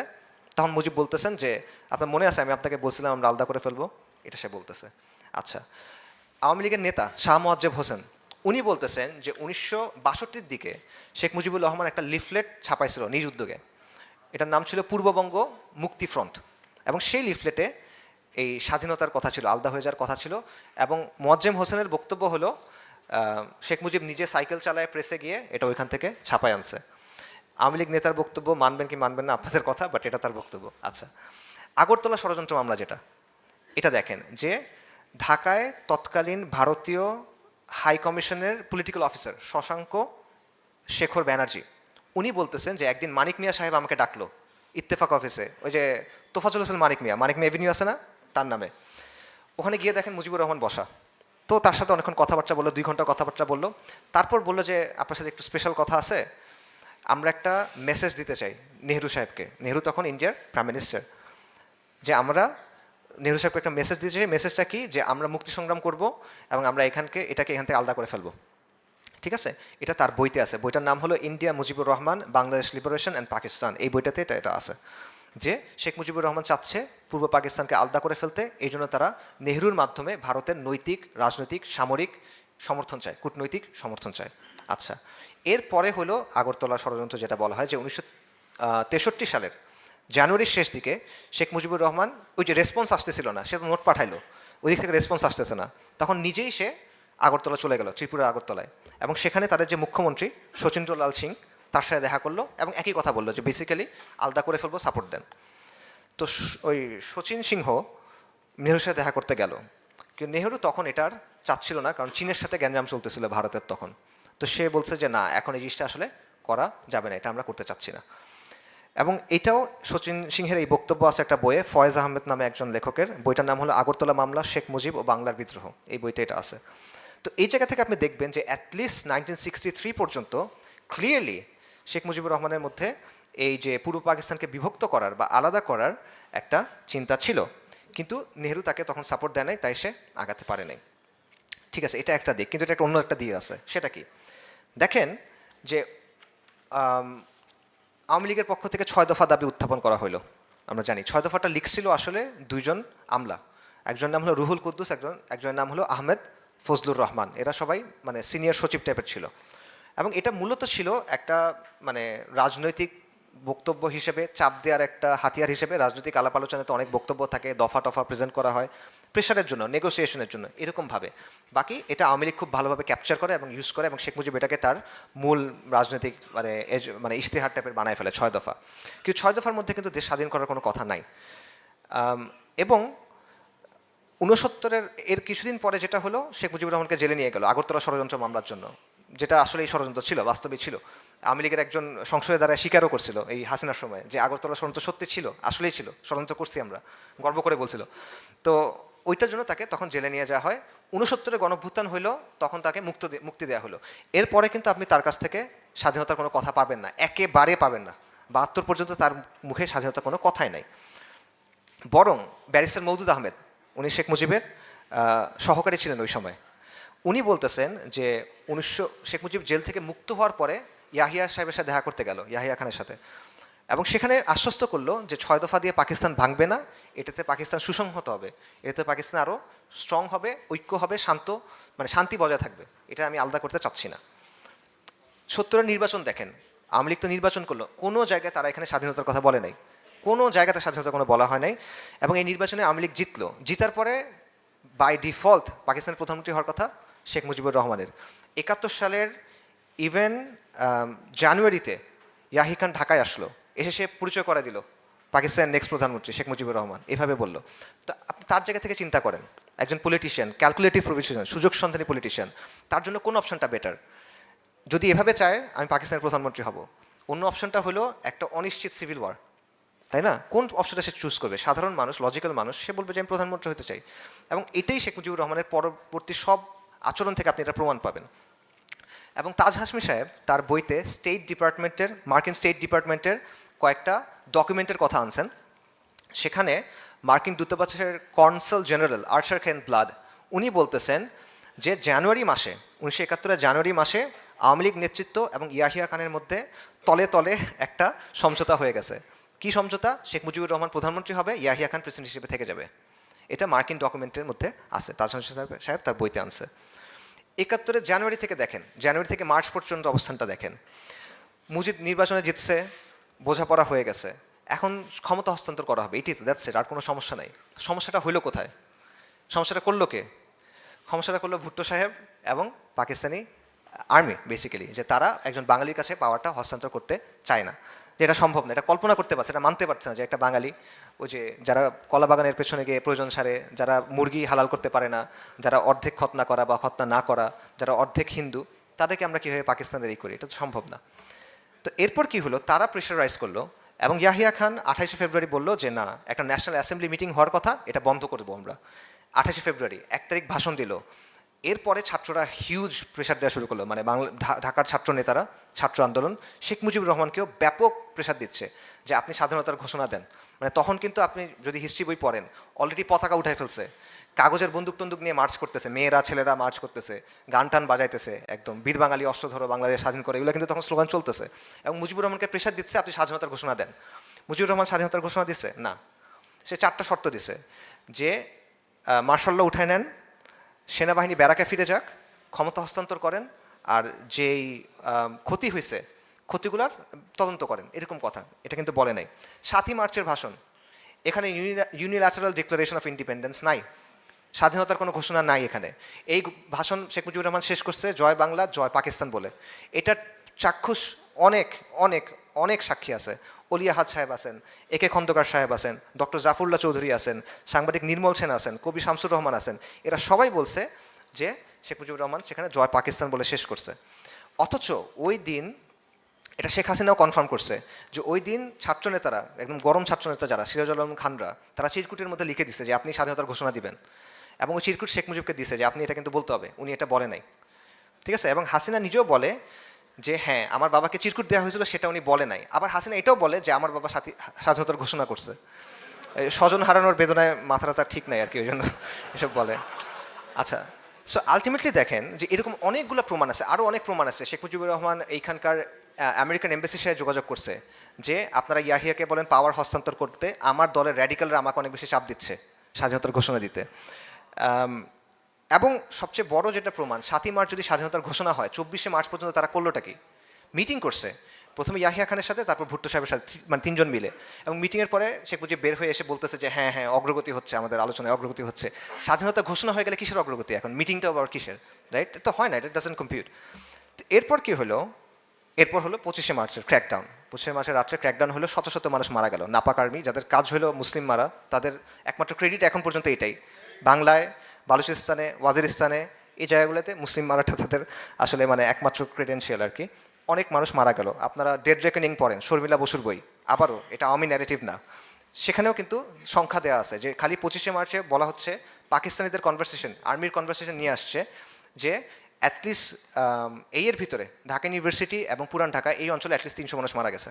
তখন মুজিব বলতেছেন যে আপনার মনে আছে আমি আপনাকে বলছিলাম আমরা আলাদা করে ফেলবো, এটা সে বলতেছে। আচ্ছা, আওয়ামী লীগের নেতা শাহ মোয়াজ্জেব হোসেন উনি বলতেছেন যে 1962 দিকে শেখ মুজিবুর রহমান একটা লিফলেট ছাপাইছিল নিজ উদ্যোগে, এটার নাম ছিল পূর্ববঙ্গ মুক্তি ফ্রন্ট। এবং সেই লিফলেটে এই স্বাধীনতার কথা ছিল, আলাদা হয়ে যাওয়ার কথা ছিল। এবং মোয়াজ্জেম হোসেনের বক্তব্য হলো শেখ মুজিব নিজে সাইকেল চালায় প্রেসে গিয়ে এটা ওইখান থেকে ছাপায় আনছে। আওয়ামী লীগ নেতার বক্তব্য মানবেন কি মানবেন না আপনাদের কথা, বাট এটা তার বক্তব্য। আচ্ছা, আগরতলা ষড়যন্ত্র মামলা যেটা, এটা দেখেন যে ঢাকায় তৎকালীন ভারতীয় হাই কমিশনের পলিটিক্যাল অফিসার শশাঙ্ক শেখর ব্যানার্জি উনি বলতেছেন যে একদিন মানিক মিয়া সাহেব আমাকে ডাকলো ইত্তেফাক অফিসে, ওই যে তোফাজুল হোসেন মানিক মিয়া এভিনিউ আছে না তার নামে। ওখানে গিয়ে দেখেন মুজিবুর রহমান বসা, তো তার সাথে অনেকক্ষণ কথাবার্তা বললো, 2 ঘন্টা কথাবার্তা বললো। তারপর বললো যে আপনার সাথে একটু স্পেশাল কথা আছে, আমরা একটা মেসেজ দিতে চাই নেহরু সাহেবকে। নেহরু তখন ইন্ডিয়ার প্রাইম মিনিস্টার। যে আমরা নেহরু সাহেবকে একটা মেসেজ দিতে চাই। মেসেজটা কি, যে আমরা মুক্তি সংগ্রাম করব এবং আমরা এটাকে এখান থেকে আলাদা করে ফেলবো। ঠিক আছে, এটা তার বইতে আছে। বইটার নাম হলো India Mujibur Rahman Bangladesh liberation and Pakistan. এই বইটাতে এটা আছে যে শেখ মুজিবুর রহমান চাচ্ছে পূর্ব পাকিস্তানকে আলাদা করে ফেলতে, এই জন্য তারা নেহরুর মাধ্যমে ভারতের নৈতিক, রাজনৈতিক, সামরিক সমর্থন চায়, কূটনৈতিক সমর্থন চায়। আচ্ছা, এরপরে হলো আগরতলা ষড়যন্ত্র, যেটা বলা হয় যে 1963 সালের জানুয়ারির শেষ দিকে শেখ মুজিবুর রহমান ওই যে রেসপন্স আসতেছিল না, সে তো নোট পাঠাইলো, ওই দিক থেকে রেসপন্স আসতেছে না, তখন নিজেই সে আগরতলা চলে গেল, ত্রিপুরার আগরতলায়। এবং সেখানে তাদের যে মুখ্যমন্ত্রী শচীন্দ্র লাল সিং তার সাথে দেখা করলো এবং একই কথা বললো যে বেসিক্যালি আলাদা করে ফেলবো, সাপোর্ট দেন। তো ওই শচীন সিংহ নেহরুর সাথে দেখা করতে গেল, কিন্তু নেহরু তখন এটার চাচ্ছিল না, কারণ চীনের সাথে গ্যাঞ্জাম চলতেছিল ভারতের তখন। তো সে বলছে যে না, এখন এই জিনিসটা আসলে করা যাবে না, এটা আমরা করতে চাচ্ছি না। এবং এটাও শচীন সিংহের এই বক্তব্য আছে একটা বইয়ে, ফয়েজ আহমেদ নামে একজন লেখকের, বইটার নাম হলো আগরতলা মামলা, শেখ মুজিব ও বাংলার বিদ্রোহ। এই বইতে এটা আছে। তো এই জায়গা থেকে আপনি দেখবেন যে অ্যাটলিস্ট 1963 পর্যন্ত ক্লিয়ারলি শেখ মুজিবুর রহমানের মধ্যে এই যে পূর্ব পাকিস্তানকে বিভক্ত করার বা আলাদা করার একটা চিন্তা ছিল, কিন্তু নেহরু তাকে তখন সাপোর্ট দেয় নাই, তাই সে আগাতে পারে নাই। ঠিক আছে, এটা একটা দিক, কিন্তু এটা একটা অন্য একটা দিক আছে। সেটা কি দেখেন যে আওয়ামী লীগের পক্ষ থেকে 6 দফা দাবি উত্থাপন করা হলো। আমরা জানি 6 দফাটা লিখছিল আসলে 2 জন আমলা, একজন নাম হলো রুহুল কুদ্দুস, একজনের নাম হলো আহমেদ ফজলুর রহমান। এরা সবাই মানে সিনিয়র সচিব টাইপের ছিল। এবং এটা মূলত ছিল একটা মানে রাজনৈতিক বক্তব্য হিসেবে, চাপ দেওয়ার একটা হাতিয়ার হিসেবে। রাজনৈতিক আলাপ আলোচনাতে অনেক বক্তব্য থাকে, দফা টফা প্রেজেন্ট করা হয় প্রেশারের জন্য, নেগোসিয়েশনের জন্য, এরকমভাবে। বাকি এটা আওয়ামী লীগ খুব ভালোভাবে ক্যাপচার করে এবং ইউজ করে, এবং শেখ মুজিব এটাকে তার মূল রাজনৈতিক মানে ইশতেহার টাইপের বানায় ফেলে 6 দফা। কিন্তু 6 দফার মধ্যে কিন্তু দেশ স্বাধীন করার কোনো কথা নাই। এবং 69-এর এর কিছুদিন পরে যেটা হলো, শেখ মুজিবুর রহমানকে জেলে নিয়ে গেল আগরতলা ষড়যন্ত্র মামলার জন্য, যেটা আসলে এই ষড়যন্ত্র ছিল, বাস্তবিক ছিল। আওয়ামী লীগের একজন সংসদের দ্বারা স্বীকারও করছিল এই হাসিনার সময় যে আগরতলা ষড়যন্ত্র সত্যি ছিল, আসলেই ছিল, ষড়যন্ত্র করছি আমরা, গর্ব করে বলছিল। তো ওইটার জন্য তাকে তখন জেলে নিয়ে যাওয়া হয়। 69-এ গণভ্যুত্থান হইলো, তখন তাকে মুক্তি দেওয়া হলো। এরপরে কিন্তু আপনি তার কাছ থেকে স্বাধীনতার কোনো কথা পাবেন না, একেবারে পাবেন না। 72 পর্যন্ত তার মুখে স্বাধীনতার কোনো কথাই নাই। বরং ব্যারিস্টার মওদুদ আহমেদ, উনি শেখ মুজিবের সহকারী ছিলেন ওই সময়, উনি বলতেছেন যে শেখ মুজিব জেল থেকে মুক্ত হওয়ার পরে ইয়াহিয়া সাহেবের সাথে দেখা করতে গেল, ইয়াহিয়া খানের সাথে, এবং সেখানে আশ্বস্ত করলো যে 6 দফা দিয়ে পাকিস্তান ভাঙবে না, এটাতে পাকিস্তান সুসংহত হবে, এটাতে পাকিস্তান আরও স্ট্রং হবে, ঐক্য হবে, শান্তি বজায় থাকবে, এটা আমি আলাদা করতে চাচ্ছি না। 70-এর নির্বাচন দেখেন, আওয়ামী লীগ তো নির্বাচন করলো, কোনো জায়গায় তারা এখানে স্বাধীনতার কথা বলে নাই, কোনো জায়গাতে স্বাধীনতা কোনো বলা হয় নাই। এবং এই নির্বাচনে আওয়ামী লীগ জিতলো, জিতার পরে বাই ডিফল্ট পাকিস্তানের প্রধানমন্ত্রী হওয়ার কথা শেখ মুজিবুর রহমানের। 71 সালের ইভেন জানুয়ারিতে ইয়াহি খান ঢাকায় আসলো, এসে সে পরিচয় করে দিল পাকিস্তানের নেক্সট প্রধানমন্ত্রী শেখ মুজিবুর রহমান, এভাবে বললো। তো আপনি তার জায়গা থেকে চিন্তা করেন, একজন পলিটিশিয়ান, ক্যালকুলেটিভ পলিটিশিয়ান, সুযোগ সন্ধানী পলিটিশিয়ান, তার জন্য কোন অপশনটা বেটার? যদি এভাবে চায় আমি পাকিস্তানের প্রধানমন্ত্রী হব, অন্য অপশনটা হলো একটা অনিশ্চিত সিভিল ওয়ার, তাই না? কোন অপশনটা সে চুজ করবে? সাধারণ মানুষ, লজিক্যাল মানুষ, সে বলবে যে আমি প্রধানমন্ত্রী হতে চাই। এবং এটাই শেখ মুজিবুর রহমানের পরবর্তী সব আচরণ থেকে আপনি এটা প্রমাণ পাবেন। এবং তাজ হাশমি সাহেব তার বইতে মার্কিন স্টেট ডিপার্টমেন্টের কয়েকটা ডকুমেন্টের কথা আনছেন। সেখানে মার্কিন দূতাবাসের কনসাল জেনারেল আর্চার কেন ব্লাড উনি বলতেছেন যে জানুয়ারি মাসে 1971 জানুয়ারি মাসে আওয়ামী লীগ নেতৃত্ব এবং ইয়াহিয়া খানের মধ্যে তলে তলে একটা সমঝোতা হয়ে গেছে। কি সমঝোতা? শেখ মুজিবুর রহমান প্রধানমন্ত্রী হবে, ইয়াহিয়া খান প্রেসিডেন্ট হিসেবে থেকে যাবে। এটা মার্কিন ডকুমেন্টের মধ্যে আছে, তাজহান সাহেব তার বইতে আনছে। 71 জানুয়ারি থেকে দেখেন, জানুয়ারি থেকে মার্চ পর্যন্ত অবস্থানটা দেখেন। মুজিব নির্বাচনে জিতছে, বোঝাপড়া হয়ে গেছে, এখন ক্ষমতা হস্তান্তর করা হবে, এটি তো দ্যাটস ইট, আর কোনো সমস্যা নাই। সমস্যাটা হইলো কোথায়? সমস্যাটা করলো কে? সমস্যাটা করলো ভুট্টো সাহেব এবং পাকিস্তানি আর্মি বেসিক্যালি, যে তারা একজন বাঙালির কাছে পাওয়ারটা হস্তান্তর করতে চায় না, যে এটা সম্ভব না, এটা কল্পনা করতে পারছে, এটা মানতে পারছে না যে একটা বাঙালি, ওই যে যারা কলা বাগানের পেছনে গিয়ে প্রয়োজন সারে, যারা মুরগি হালাল করতে পারে না, যারা অর্ধেক খতনা করা বা খতনা না করা, যারা অর্ধেক হিন্দু, তাদেরকে আমরা কীভাবে পাকিস্তানের করি? এটা তো সম্ভব না। তো এরপর কি হলো, তারা প্রেশারাইজ করলো এবং ইয়াহিয়া খান 28 ফেব্রুয়ারি বললো যে না, একটা ন্যাশনাল অ্যাসেম্বলি মিটিং হওয়ার কথা, এটা বন্ধ করবো আমরা। 28 ফেব্রুয়ারি 1 তারিখ ভাষণ দিল। এরপরে ছাত্ররা হিউজ প্রেশার দেওয়া শুরু করলো, মানে ঢাকার ছাত্র নেতারা, ছাত্র আন্দোলন শেখ মুজিবুর রহমানকেও ব্যাপক প্রেশার দিচ্ছে যে আপনি স্বাধীনতার ঘোষণা দেন। মানে তখন কিন্তু আপনি যদি হিস্ট্রি বই পড়েন, অলরেডি পতাকা উঠাই ফেলছে, কাগজের বন্দুক টন্দুক নিয়ে মার্চ করতেছে, মেয়েরা ছেলেরা মার্চ করতেছে, গান টান বাজাইতেছে, একদম বীর বাঙালি অস্ত্র ধরো বাংলাদেশ স্বাধীন করে, এগুলো কিন্তু তখন স্লোগান চলতেছে। এবং মুজিবুর রহমানকে প্রেশার দিচ্ছে আপনি স্বাধীনতার ঘোষণা দেন। মুজিবুর রহমান স্বাধীনতার ঘোষণা দিচ্ছে না, সে 4টা শর্ত দিছে যে মার্শাল ল উঠায় নেন, সেনাবাহিনী ব্যারাকে ফিরে যাক, ক্ষমতা হস্তান্তর করেন, আর যেই ক্ষতি হয়েছে ক্ষতিগুলার তদন্ত করেন, এরকম কথা। এটা কিন্তু বলে নাই। 7ই মার্চের ভাষণ, এখানে ইউনিল্যাটারাল ডিক্লারেশন অফ ইন্ডিপেন্ডেন্স নাই, স্বাধীনতার কোনো ঘোষণা নাই এখানে। এই ভাষণ শেখ মুজিবুর রহমান শেষ করছে জয় বাংলা জয় পাকিস্তান বলে। এটার চাক্ষুষ অনেক অনেক অনেক সাক্ষী আছে। অলি আহাদ সাহেব আছেন, একে খন্দকার সাহেব আছেন, ডক্টর জাফরুল্লাহ চৌধুরী আছেন, সাংবাদিক নির্মল সেন আছেন, কবি শামসুর রহমান আছেন। এরা সবাই বলছে যে শেখ মুজিবুর রহমান সেখানে জয় পাকিস্তান বলে শেষ করছে। অথচ ওই দিন এটা শেখ হাসিনাও কনফার্ম করছে যে ওই দিন ছাত্রনেতারা, একদম গরম ছাত্রনেতা যারা, সিরাজুল আলম খানরা, তারা চিরকুটের মধ্যে লিখে দিছে যে আপনি স্বাধীনতার ঘোষণা দিবেন, এবং ওই চিরকুট শেখ মুজিবকে দিছে যে আপনি এটা কিন্তু বলতে হবে। উনি এটা বলে নাই, ঠিক আছে। এবং হাসিনা নিজেও বলে যে হ্যাঁ আমার বাবাকে চিরকুট দেওয়া হয়েছিল, সেটা উনি বলে নাই। আবার হাসিনা এটাও বলে যে আমার বাবা স্বাধীনতার ঘোষণা করছে। স্বজন হারানোর বেদনায় মাথাটা তার ঠিক নাই আর কি, ওই জন্য এসব বলে। আচ্ছা, সো আলটিমেটলি দেখেন যে এরকম অনেকগুলো প্রমাণ আছে, আরও অনেক প্রমাণ আছে। শেখ মুজিবুর রহমান এইখানকার আমেরিকান এমবাসির সাথে যোগাযোগ করছে যে আপনারা ইয়াহিয়াকে বলেন পাওয়ার হস্তান্তর করতে, আমার দলের র্যাডিক্যালরা আমাকে অনেক বেশি চাপ দিচ্ছে স্বাধীনতার ঘোষণা দিতে। এবং সবচেয়ে বড় যেটা প্রমাণ, 7ই মার্চ যদি স্বাধীনতার ঘোষণা হয়, 24শে মার্চ পর্যন্ত তারা করলোটা কি? মিটিং করছে, প্রথমে ইয়াহিয়া খানের সাথে, তারপর ভুট্টো সাহেবের সাথে, মানে 3 জন মিলে। এবং মিটিংয়ের পরে শেখ মুজিব বের হয়ে এসে বলতেছে যে হ্যাঁ হ্যাঁ অগ্রগতি হচ্ছে, আমাদের আলোচনায় অগ্রগতি হচ্ছে। স্বাধীনতা ঘোষণা হয়ে গেলে কিসের অগ্রগতি? এখন মিটিংটাও আবার কিসের? রাইট, তো হয় না, এটা ডাজন্ট কম্পিউট। তো এরপর কি হলো? এরপর হলো 25শে মার্চের ক্র্যাকডাউন। 25শে মার্চের রাত্রে ক্র্যাকডাউন হলো, শত শত মানুষ মারা গেল। নাপাক আর্মি, যাদের কাজ হলো মুসলিম মারা, তাদের একমাত্র ক্রেডিট এখন পর্যন্ত এটাই। বাংলায়, বালুচিস্তানে, ওয়াজিরিস্তানে, এই জায়গাগুলোতে মুসলিম মারাটা তাদের আসলে মানে একমাত্র ক্রেডেন্সিয়াল আর কি। অনেক মানুষ মারা গেল। আপনারা ডেড রেকনিং পড়েন, শর্মিলা বসুর বই, আবারও এটা আওয়ামী ন্যারেটিভ না, সেখানেও কিন্তু সংখ্যা দেওয়া আছে যে খালি 25শে মার্চে বলা হচ্ছে, পাকিস্তানিদের কনভারসেশন, আর্মির কনভারসেশন নিয়ে আসছে যে অ্যাটলিস্ট এই এর ভিতরে ঢাকা ইউনিভার্সিটি এবং পুরান ঢাকা এই অঞ্চলে অ্যাটলিস্ট 300 মানুষ মারা গেছে,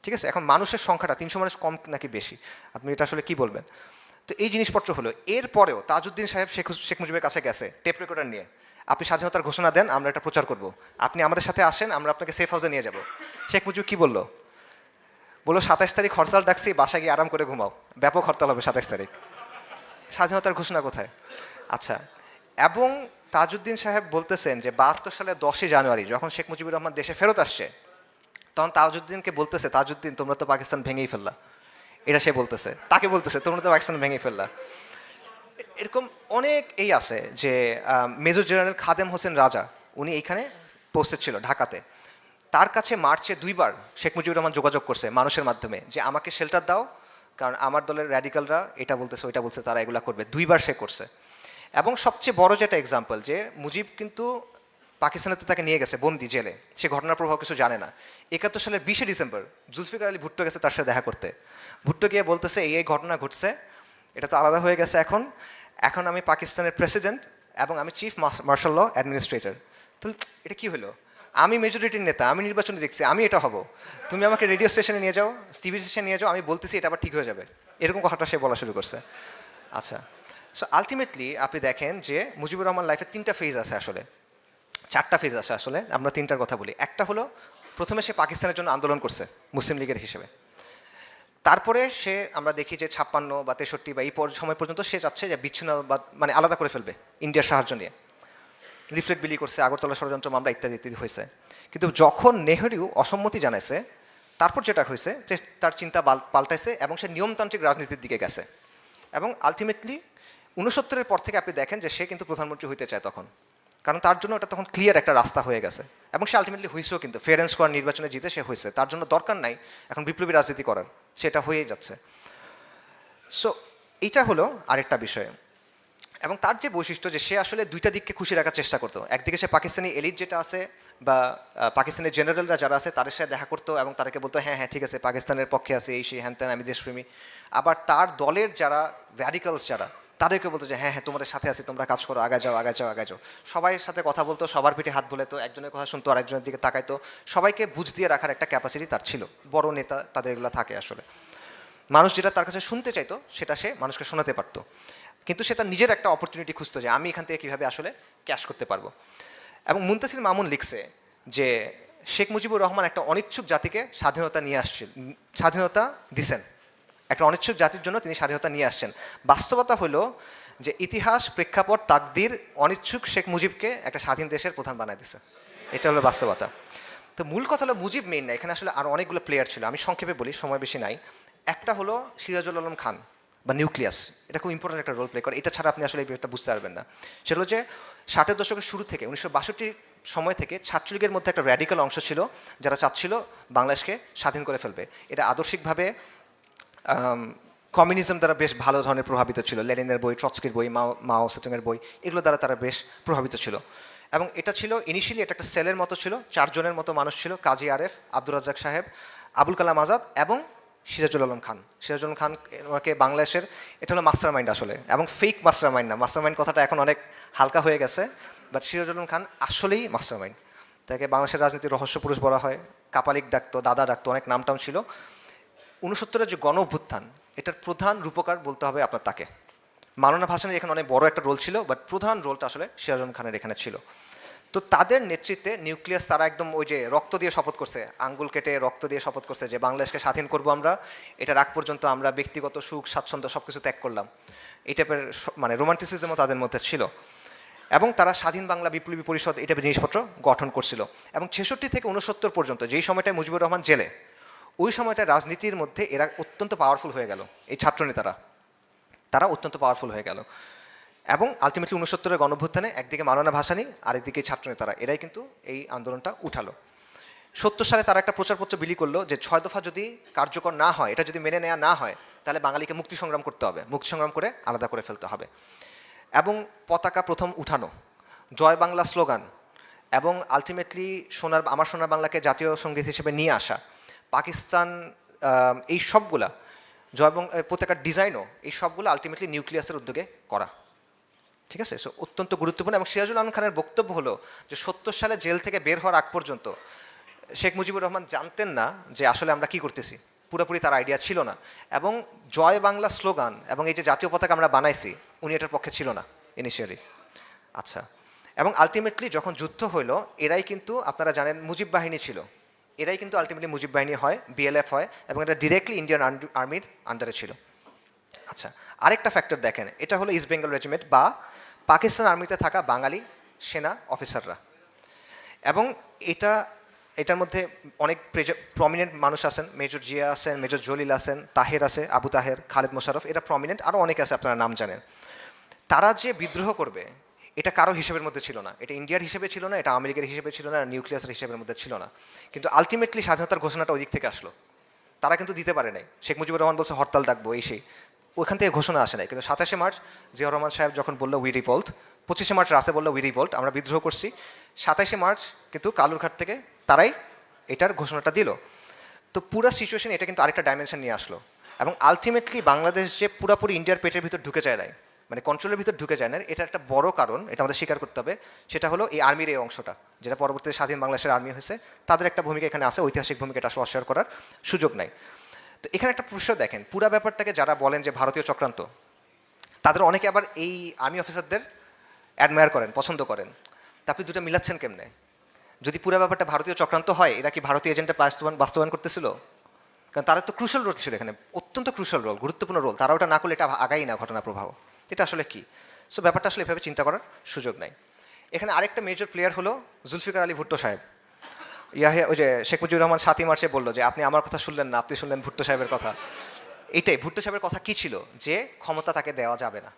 ঠিক আছে। এখন মানুষের সংখ্যাটা 300 মানুষ কম নাকি বেশি, আপনি এটা আসলে কী বলবেন? তো এই জিনিসপত্র হলো। এরপরেও তাজউদ্দিন সাহেব শেখ মুজিবের কাছে গেছে টেপ রেকর্ডার নিয়ে, আপনি স্বাধীনতার ঘোষণা দেন, আমরা এটা প্রচার করব, আপনি আমাদের সাথে আসেন, আমরা আপনাকে সেফ হাউসে নিয়ে যাব। শেখ মুজিব কী বললো? বললো 27 তারিখ হরতাল ডাকছি, বাসায় গিয়ে আরাম করে ঘুমাও, ব্যাপক হরতাল হবে 27 তারিখ। স্বাধীনতার ঘোষণা কোথায়? আচ্ছা, এবং তাজউদ্দিন সাহেব বলতেছেন যে 72 সালের 10 জানুয়ারি যখন শেখ মুজিবুর রহমান দেশে ফেরত আসছে, তখন তাজউদ্দিনকে বলতেছে, তাজউদ্দিন তোমরা তো পাকিস্তান ভেঙেই ফেললা। এটা সে বলতেছে, তাকে বলতেছে তোমরা তো পাকিস্তান ভেঙেই ফেললা। এরকম অনেক এই আছে যে মেজর জেনারেল খাদেম হোসেন রাজা, উনি এইখানে পোস্টেড ছিল ঢাকাতে। তার কাছে মার্চে 2বার শেখ মুজিবুর রহমান যোগাযোগ করছে মানুষের মাধ্যমে যে আমাকে শেল্টার দাও, কারণ আমার দলের র্যাডিক্যালরা এটা বলতেছে ওইটা বলছে, তারা এগুলা করবে। 2বার সে করছে। এবং সবচেয়ে বড় যেটা এক্সাম্পল, যে মুজিব কিন্তু পাকিস্তানে তো তাকে নিয়ে গেছে বন্দি জেলে, সে ঘটনার প্রভাব কিছু জানে না। 71 সালের 20শে ডিসেম্বর জুলফিকার আলী ভুট্টো গেছে তার সাথে দেখা করতে। ভুট্টো গিয়ে বলতেছে এই ঘটনা ঘটছে, এটা তো আলাদা হয়ে গেছে, এখন আমি পাকিস্তানের প্রেসিডেন্ট এবং আমি চিফ মার্শাল ল অ্যাডমিনিস্ট্রেটর। তো এটা কি হলো? আমি মেজরিটির নেতা, আমি নির্বাচনে দেখছি, আমি এটা হব, তুমি আমাকে রেডিও স্টেশনে নিয়ে যাও, টিভি স্টেশনে নিয়ে যাও, আমি বলতেছি এটা আবার ঠিক হয়ে যাবে, এরকম কথাটা সে বলা শুরু করছে। আচ্ছা, সো আলটিমেটলি আপনি দেখেন যে মুজিবুর রহমান লাইফের 3টা ফেজ আছে আসলে, 4টা ফেজ আছে আসলে, আমরা 3টার কথা বলি। একটা হলো প্রথমে সে পাকিস্তানের জন্য আন্দোলন করছে মুসলিম লীগের হিসেবে, তারপরে সে আমরা দেখি যে 56 বা 63 বা এই সময় পর্যন্ত সে চাচ্ছে যে বিচ্ছিন্নবাদ মানে আলাদা করে ফেলবে ইন্ডিয়ার সাহায্য নিয়ে, লিফলেট বিলি করছে, আগরতলা ষড়যন্ত্র মামলা ইত্যাদি ইত্যাদি হয়েছে। কিন্তু যখন নেহেরু অসম্মতি জানাইছে, তারপর যেটা হয়েছে যে তার চিন্তা পাল্টাইছে এবং সে নিয়মতান্ত্রিক রাজনীতির দিকে গেছে, এবং আলটিমেটলি 69-এর পর থেকে আপনি দেখেন যে সে কিন্তু প্রধানমন্ত্রী হইতে চায় তখন, কারণ তার জন্য এটা তখন ক্লিয়ার একটা রাস্তা হয়ে গেছে, এবং সে আলটিমেটলি হয়েছেও, কিন্তু ফেয়ার অ্যান্ড স্কোয়ার নির্বাচনে জিতে সে হয়েছে, তার জন্য দরকার নাই এখন বিপ্লবী রাজনীতি করার, সেটা হয়েই যাচ্ছে। সো এইটা হলো আরেকটা বিষয়। এবং তার যে বৈশিষ্ট্য যে সে আসলে 2টা দিককে খুশি রাখার চেষ্টা করতো, একদিকে সে পাকিস্তানি এলিট যেটা আছে বা পাকিস্তানের জেনারেলরা যারা আছে তাদের সাথে দেখা করতো এবং তাদেরকে বলতো হ্যাঁ হ্যাঁ ঠিক আছে পাকিস্তানের পক্ষে আছে এই সেই হ্যান ত্যান, আমি দেশপ্রেমী। আবার তার দলের যারা র্যাডিক্যালস যারা, তাদেরকে বলতো যে হ্যাঁ হ্যাঁ তোমাদের সাথে আছি, তোমরা কাজ করো, আগে যাও আগে যাও আগে যাও। সবাই সাথে কথা বলতো, সবার পিঠে হাত বোলাতো, একজনের কথা শুনতো আরেকজনের দিকে তাকাইতো, সবাইকে বুঝ দিয়ে রাখার একটা ক্যাপাসিটি তার ছিল। বড় নেতা তাদের এগুলো থাকে আসলে, মানুষ যেটা তার কাছে শুনতে চাইতো সেটা সে মানুষকে শোনাতে পারতো, কিন্তু সে তার নিজের একটা অপরচুনিটি খুঁজতো যে আমি এখান থেকে কীভাবে আসলে ক্যাশ করতে পারবো। এবং মুনতাসির মামুন লিখছে যে শেখ মুজিবুর রহমান একটা অনিচ্ছুক জাতিকে স্বাধীনতা নিয়ে আসছেন, স্বাধীনতা দিছেন, একটা অনিচ্ছুক জাতির জন্য তিনি স্বাধীনতা নিয়ে আসছেন। বাস্তবতা হলো যে ইতিহাস, প্রেক্ষাপট, তাকদির অনিচ্ছুক শেখ মুজিবকে একটা স্বাধীন দেশের প্রধান বানায় দিছে, এটা হলো বাস্তবতা। তো মূল কথা হলো মুজিব মেইন না, এখানে আসলে আরও অনেকগুলো প্লেয়ার ছিল, আমি সংক্ষেপে বলি, সময় বেশি নাই। একটা হলো সিরাজুল আলম খান বা নিউক্লিয়াস, এটা খুব ইম্পর্টেন্ট একটা রোল প্লে করে, এটা ছাড়া আপনি আসলে এই ব্যাপারটা বুঝতে পারবেন না। সেটা হলো যে 60-এর দশকের শুরু থেকে 1962 সময় থেকে ছাত্রলীগের মধ্যে একটা র্যাডিক্যাল অংশ ছিল যারা চাচ্ছিল বাংলাদেশকে স্বাধীন করে ফেলবে। এটা আদর্শিকভাবে কমিউনিজম দ্বারা বেশ ভালো ধরনের প্রভাবিত ছিল, লেনিনের বই, ট্রটস্কির বই, মাও সেতুংয়ের বই, এগুলো দ্বারা তারা বেশ প্রভাবিত ছিল। এবং এটা ছিল ইনিশিয়ালি এটা একটা সেলের মতো ছিল, 4 জনের মতো মানুষ ছিল, কাজী আরেফ, আব্দুর রাজ্জাক সাহেব, আবুল কালাম আজাদ এবং সিরাজুল আলম খান। সিরাজুল আলম খান ওনাকে বাংলাদেশের, এটা হলো মাস্টার মাইন্ড আসলে, এবং ফেক মাস্টার মাইন্ড না, মাস্টার মাইন্ড কথাটা এখন অনেক হালকা হয়ে গেছে, বাট সিরাজুল আলম খান আসলেই মাস্টার মাইন্ড। তাকে বাংলাদেশের রাজনীতির রহস্য পুরুষ বলা হয়, কাপালিক ডাকতো, দাদা ডাকতো, অনেক নামটাম ছিল। 69-এর যে গণ অভ্যুত্থান, এটার প্রধান রূপকার বলতে হবে আপনার তাকে। মাওলানা ভাসানীর এখানে অনেক বড় একটা রোল ছিল, বাট প্রধান রোলটা আসলে সিরাজুল আলম খানের এখানে ছিল। তো তাদের নেতৃত্বে নিউক্লিয়াস তারা একদম ওই যে রক্ত দিয়ে শপথ করছে, আঙ্গুল কেটে রক্ত দিয়ে শপথ করছে যে বাংলাদেশকে স্বাধীন করব আমরা, এটা রাগ পর্যন্ত আমরা ব্যক্তিগত সুখ স্বাচ্ছন্দ্য সব কিছু ত্যাগ করলাম, এই টাইপের মানে রোমান্টিসিজমও তাদের মধ্যে ছিল। এবং তারা স্বাধীন বাংলা বিপ্লবী পরিষদ এই টাইপের জিনিসপত্র গঠন করছিল। এবং 66 থেকে 69 পর্যন্ত যেই সময়টায় মুজিবুর রহমান জেলে, ওই সময়টা রাজনীতির মধ্যে এরা অত্যন্ত পাওয়ারফুল হয়ে গেল, এই ছাত্রনেতারা, তারা অত্যন্ত পাওয়ারফুল হয়ে গেল। এবং আলটিমেটলি 69-এর গণঅভ্যুত্থানে একদিকে মাওলানা ভাসানী, আরেকদিকে ছাত্রনেতারা, এরাই কিন্তু এই আন্দোলনটা উঠালো। 70 সালে তারা একটা প্রচারপত্র বিলি করলো যে 6 দফা যদি কার্যকর না হয়, এটা যদি মেনে নেওয়া না হয়, তাহলে বাঙালিকে মুক্তি সংগ্রাম করতে হবে, মুক্তি সংগ্রাম করে আলাদা করে ফেলতে হবে। এবং পতাকা প্রথম উঠানো, জয় বাংলা স্লোগান, এবং আলটিমেটলি আমার সোনার বাংলাকে জাতীয় সঙ্গীত হিসেবে নিয়ে আসা, পাকিস্তান, এই সবগুলা পতাকার ডিজাইনও, এই সবগুলো আলটিমেটলি নিউক্লিয়াসের উদ্যোগে করা, ঠিক আছে। সো অত্যন্ত গুরুত্বপূর্ণ। এবং সিরাজুল আলম খানের বক্তব্য হলো যে 70 সালে জেল থেকে বের হওয়ার আগ পর্যন্ত শেখ মুজিবুর রহমান জানতেন না যে আসলে আমরা কি করতেছি, পুরোপুরি তার আইডিয়া ছিল না। এবং জয় বাংলা স্লোগান এবং এই যে জাতীয় পতাকা আমরা বানাইছি, উনি এটার পক্ষে ছিল না ইনিশিয়ালি। আচ্ছা, এবং আলটিমেটলি যখন যুদ্ধ হইলো, এরাই কিন্তু আপনারা জানেন মুজিব বাহিনী ছিল, এরাই কিন্তু আলটিমেটলি মুজিব বাহিনী হয়, বিএলএফ হয়, এবং এটা ডিরেক্টলি ইন্ডিয়ান আর্মির আন্ডারে ছিল। আচ্ছা, আরেকটা ফ্যাক্টর দেখেন, এটা হলো ইস্ট বেঙ্গল রেজিমেন্ট বা পাকিস্তান আর্মিতে থাকা বাঙালি সেনা অফিসাররা। এবং এটার মধ্যে অনেক প্রমিনেন্ট মানুষ আছেন, মেজর জিয়া আছেন, মেজর জলিল আছেন, তাহের আছে, আবু তাহের, খালেদ মোশাররফ, এরা প্রমিনেন্ট, আরও অনেকে আছে আপনারা নাম জানেন। তারা যে বিদ্রোহ করবে এটা কারো হিসেবের মধ্যে ছিল না, এটা ইন্ডিয়ার হিসেবে ছিল না, এটা আমেরিকার হিসেবে ছিল না, নিউক্লিয়াসের হিসেবের মধ্যে ছিল না। কিন্তু আলটিমেটলি স্বাধীনতার ঘোষণাটা ওই দিক থেকে আসলো, তারা কিন্তু দিতে পারে নাই। শেখ মুজিবুর রহমান বলছে হরতাল ডাকবো এই সেই, ওইখান থেকে ঘোষণা আসে নাই। কিন্তু 27শে মার্চ জিয়াউর রহমান সাহেব যখন বললো উই রিভোল্ট, 25শে মার্চ রাতে বললো উই রিভোল্ট, আমরা বিদ্রোহ করছি, 27শে মার্চ কিন্তু কালুরঘাট থেকে তারাই এটার ঘোষণাটা দিল। তো পুরো সিচুয়েশন এটা কিন্তু আরেকটা ডাইমেনশন নিয়ে আসলো। এবং আলটিমেটলি বাংলাদেশ যে পুরোপুরি ইন্ডিয়ার পেটের ভিতর ঢুকে যায় নাই, মানে কন্ট্রোলের ভিতর ঢুকে যায় না, এটা একটা বড় কারণ, এটা আমাদের স্বীকার করতে হবে। সেটা হলো এই আর্মির এই অংশটা, যেটা পরবর্তীতে স্বাধীন বাংলাদেশের আর্মি হয়েছে, তাদের একটা ভূমিকা এখানে আছে, ঐতিহাসিক ভূমিকাটা আসলে অস্বীকার করার সুযোগ নাই। তো এখানে একটা প্রশ্ন দেখেন, পুরা ব্যাপারটাকে যারা বলেন যে ভারতীয় চক্রান্ত, তাদের অনেকে আবার এই আর্মি অফিসারদের অ্যাডমায়ার করেন, পছন্দ করেন। তা আপনি দুটো মিলাচ্ছেন কেমনে? যদি পুরো ব্যাপারটা ভারতীয় চক্রান্ত হয়, এরা কি ভারতীয় এজেন্টে বাস্তবায়ন করতেছিল? কারণ তারা তো ক্রুশাল রোল ছিল এখানে, অত্যন্ত ক্রুশাল রোল, গুরুত্বপূর্ণ রোল। তারা ওটা না করলে এটা আগাই না ঘটনা প্রবাহ। এটা আসলে কি? সো ব্যাপারটা আসলে এভাবে চিন্তা করার সুযোগ নাই। এখানে আরেকটা মেজর প্লেয়ার হলো জুলফিকার আলী ভুট্টো সাহেব। ইয়াহিয়া, ওই যে শেখ মুজিবুর রহমান 7ই মার্চে বললো যে আপনি আমার কথা শুনলেন না, আপনি শুনলেন ভুট্টো সাহেবের কথা। এইটাই ভুট্টো সাহেবের কথা কি ছিল? যে ক্ষমতা তাকে দেওয়া যাবে না,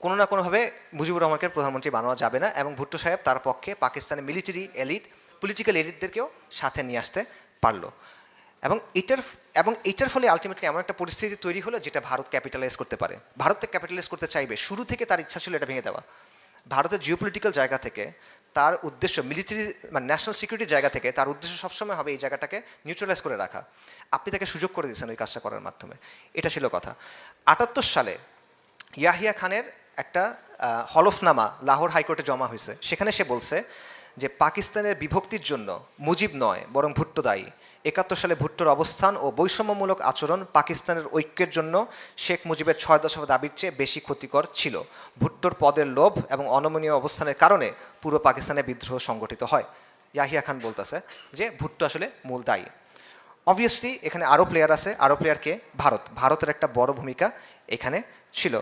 কোনো না কোনোভাবে মুজিবুর রহমানকে প্রধানমন্ত্রী বানানো যাবে না, এবং ভুট্টো সাহেব তার পক্ষে পাকিস্তানের মিলিটারি এলিট, পলিটিক্যাল এলিটদেরকেও সাথে নিয়ে আসতে পারলো। এবং এটার ফলে আলটিমেটলি এমন একটা পরিস্থিতি তৈরি হলো যেটা ভারত ক্যাপিটালাইজ করতে পারে। ভারত ক্যাপিটালাইজ করতে চাইবে, শুরু থেকে তার ইচ্ছা ছিল এটা ভেঙে দেওয়া। ভারতের জিওপলিটিক্যাল জায়গা থেকে তার উদ্দেশ্য, মিলিটারি মানে ন্যাশনাল সিকিউরিটির জায়গা থেকে তার উদ্দেশ্য সবসময় হবে এই জায়গাটাকে নিউট্রালাইজ করে রাখা। আপনি তাকে সুযোগ করে দিয়েছেন ওই কাজটা করার মাধ্যমে, এটা ছিল কথা। 78 সালে ইয়াহিয়া খানের একটা হলফনামা লাহোর হাইকোর্টে জমা হয়েছে। সেখানে সে বলছে যে পাকিস্তানের বিভক্তির জন্য মুজিব নয় বরং ভুট্টো দায়ী। 71 সালে ভুট্টোর অবস্থান ও বৈষম্যমূলক আচরণ পাকিস্তানের ঐক্যের জন্য শেখ মুজিবের 6 দশক দাবির চেয়ে বেশি ক্ষতিকর ছিল। ভুট্টোর পদের লোভ এবং অনমনীয় অবস্থানের কারণে পুরো পাকিস্তানে বিদ্রোহ সংগঠিত হয়। ইয়াহিয়া খান বলতেছে যে ভুট্টো আসলে মূল দায়ী। অবভিয়াসলি এখানে আরও প্লেয়ার আছে, আরও প্লেয়ারকে ভারতের একটা বড় ভূমিকা এখানে ছিল।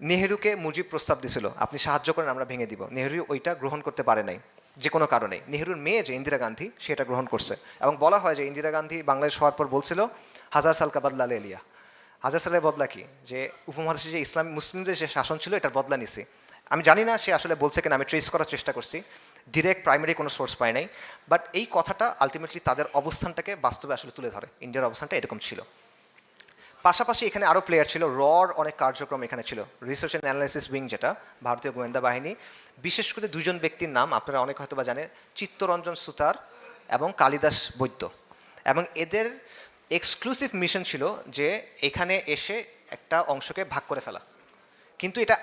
নেহেরুকে মুজিব প্রস্তাব দিছিল, আপনি সাহায্য করেন আমরা ভেঙে দিব। নেহেরু ওইটা গ্রহণ করতে পারে নাই যে কোনো কারণে। নেহেরুর মেয়ে যে ইন্দিরা গান্ধী, সেটা গ্রহণ করছে। এবং বলা হয় যে ইন্দিরা গান্ধী বাংলাদেশ হওয়ার পর বলছিল 1000 সাল কা বদলা লে লিয়া। 1000 সালের বদলা কি? যে উপমহাদেশে যে ইসলাম মুসলিমদের যে শাসন ছিল এটার বদলা নিছি। আমি জানি না সে আসলে বলছে কিনা, আমি ট্রেস করার চেষ্টা করছি, ডিরেক্ট প্রাইমারি কোনো সোর্স পাই নাই। বাট এই কথাটা আলটিমেটলি তাদের অবস্থানটাকে বাস্তবে আসলে তুলে ধরে, ইন্ডিয়ার অবস্থানটা এরকম ছিল। পাশাপাশি এখানে আরও প্লেয়ার ছিল, রর অনেক কার্যক্রম এখানে ছিল। রিসার্চ অ্যান্ড অ্যানালাইসিস উইং, যেটা ভারতীয় গোয়েন্দা বাহিনী, বিশেষ করে দুজন ব্যক্তির নাম আপনারা অনেক হয়তো বা জানেন, চিত্তরঞ্জন সুতার এবং কালিদাস বৈদ্য। এবং এদের এক্সক্লুসিভ মিশন ছিল যে এখানে এসে একটা অংশকে ভাগ করে ফেলা। কিন্তু এটা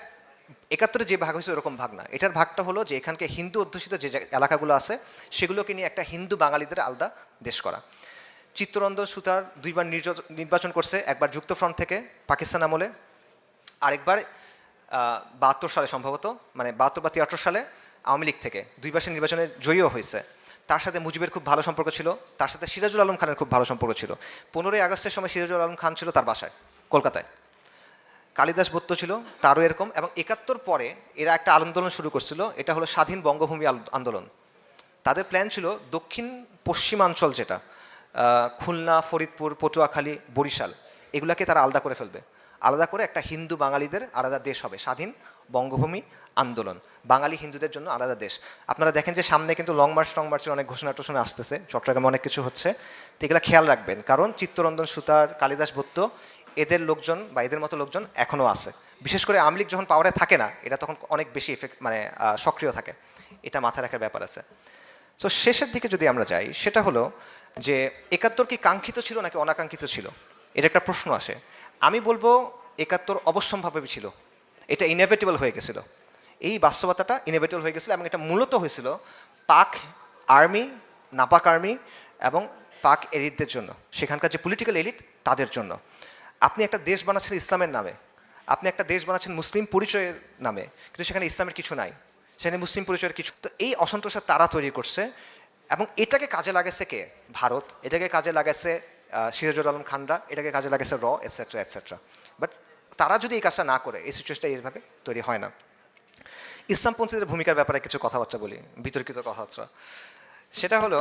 71-এ যে ভাগ হয়েছে ওরকম ভাগ না। এটার ভাগটা হলো যে এখানকে হিন্দু অধ্যুষিত যে এলাকাগুলো আছে সেগুলোকে নিয়ে একটা হিন্দু বাঙালিদের আলাদা দেশ করা। চিত্তরঞ্জন সুতার 2বার নির্বাচন করছে, একবার যুক্তফ্রন্ট থেকে পাকিস্তান আমলে, আরেকবার 72 সালে সম্ভবত, মানে 72 বা 73 সালে আওয়ামী লীগ থেকে। 2বার সে নির্বাচনে জয়ীও হয়েছে। তার সাথে মুজিবের খুব ভালো সম্পর্ক ছিল, তার সাথে সিরাজুল আলম খানের খুব ভালো সম্পর্ক ছিল। 15ই আগস্টের সময় সিরাজুল আলম খান ছিল তার বাসায় কলকাতায়। কালিদাস বৈদ্য ছিল তারও এরকম। এবং 71 পরে এরা একটা আন্দোলন শুরু করছিল, এটা হলো স্বাধীন বঙ্গভূমি আন্দোলন। তাদের প্ল্যান ছিল দক্ষিণ পশ্চিমাঞ্চল, যেটা খুলনা, ফরিদপুর, পটুয়াখালী, বরিশাল, এগুলাকে তারা আলাদা করে ফেলবে। আলাদা করে একটা হিন্দু বাঙালিদের আলাদা দেশ হবে, স্বাধীন বঙ্গভূমি আন্দোলন, বাঙালি হিন্দুদের জন্য আলাদা দেশ। আপনারা দেখেন যে সামনে কিন্তু লং মার্চের অনেক ঘোষণা টোষণা আসতেছে, চট্টগ্রামে অনেক কিছু হচ্ছে। তো এগুলো খেয়াল রাখবেন, কারণ চিত্তরঞ্জন সুতার, কালিদাস বৈদ্য, এদের লোকজন বা এদের মতো লোকজন এখনও আছে। বিশেষ করে আওয়ামী লীগ যখন পাওয়ারে থাকে না, এটা তখন অনেক বেশি সক্রিয় থাকে। এটা মাথায় রাখার ব্যাপার আছে। সো শেষের দিকে যদি আমরা যাই, সেটা হলো যে 71 কি কাঙ্ক্ষিত ছিল নাকি অনাকাঙ্ক্ষিত ছিল, এটা একটা প্রশ্ন আসে। আমি বলবো 71 অবশ্যম্ভাবী ছিল, এটা ইনএভিটেবল হয়ে গেছিল। এই বাস্তবতাটা ইনএভিটেবল হয়ে গেছিলো, এবং এটা মূলত হয়েছিল পাক আর্মি, নাপাক আর্মি এবং পাক এলিটদের জন্য, সেখানকার যে পলিটিক্যাল এলিট তাদের জন্য। আপনি একটা দেশ বানাচ্ছেন ইসলামের নামে, আপনি একটা দেশ বানাচ্ছেন মুসলিম পরিচয়ের নামে, কিন্তু সেখানে ইসলামের কিছু নাই, সেখানে মুসলিম পরিচয়ের কিছু। তো এই অসন্তোষটা তারা তৈরি করছে, এবং এটাকে কাজে লাগাচ্ছে কে? ভারত। এটাকে কাজে লাগাচ্ছে সিরাজুল আলম খানরা, এটাকে কাজে লাগাচ্ছে র, এটসেট্রা এটসেট্রা। বাট তারা যদি এই কাজটা না করে, এই সিচুয়েশনটা এইভাবে তৈরি হয় না। ইসলামপন্থীদের ভূমিকার ব্যাপারে কিছু কথাবার্তা বলি, বিতর্কিত কথাবার্তা। সেটা হলো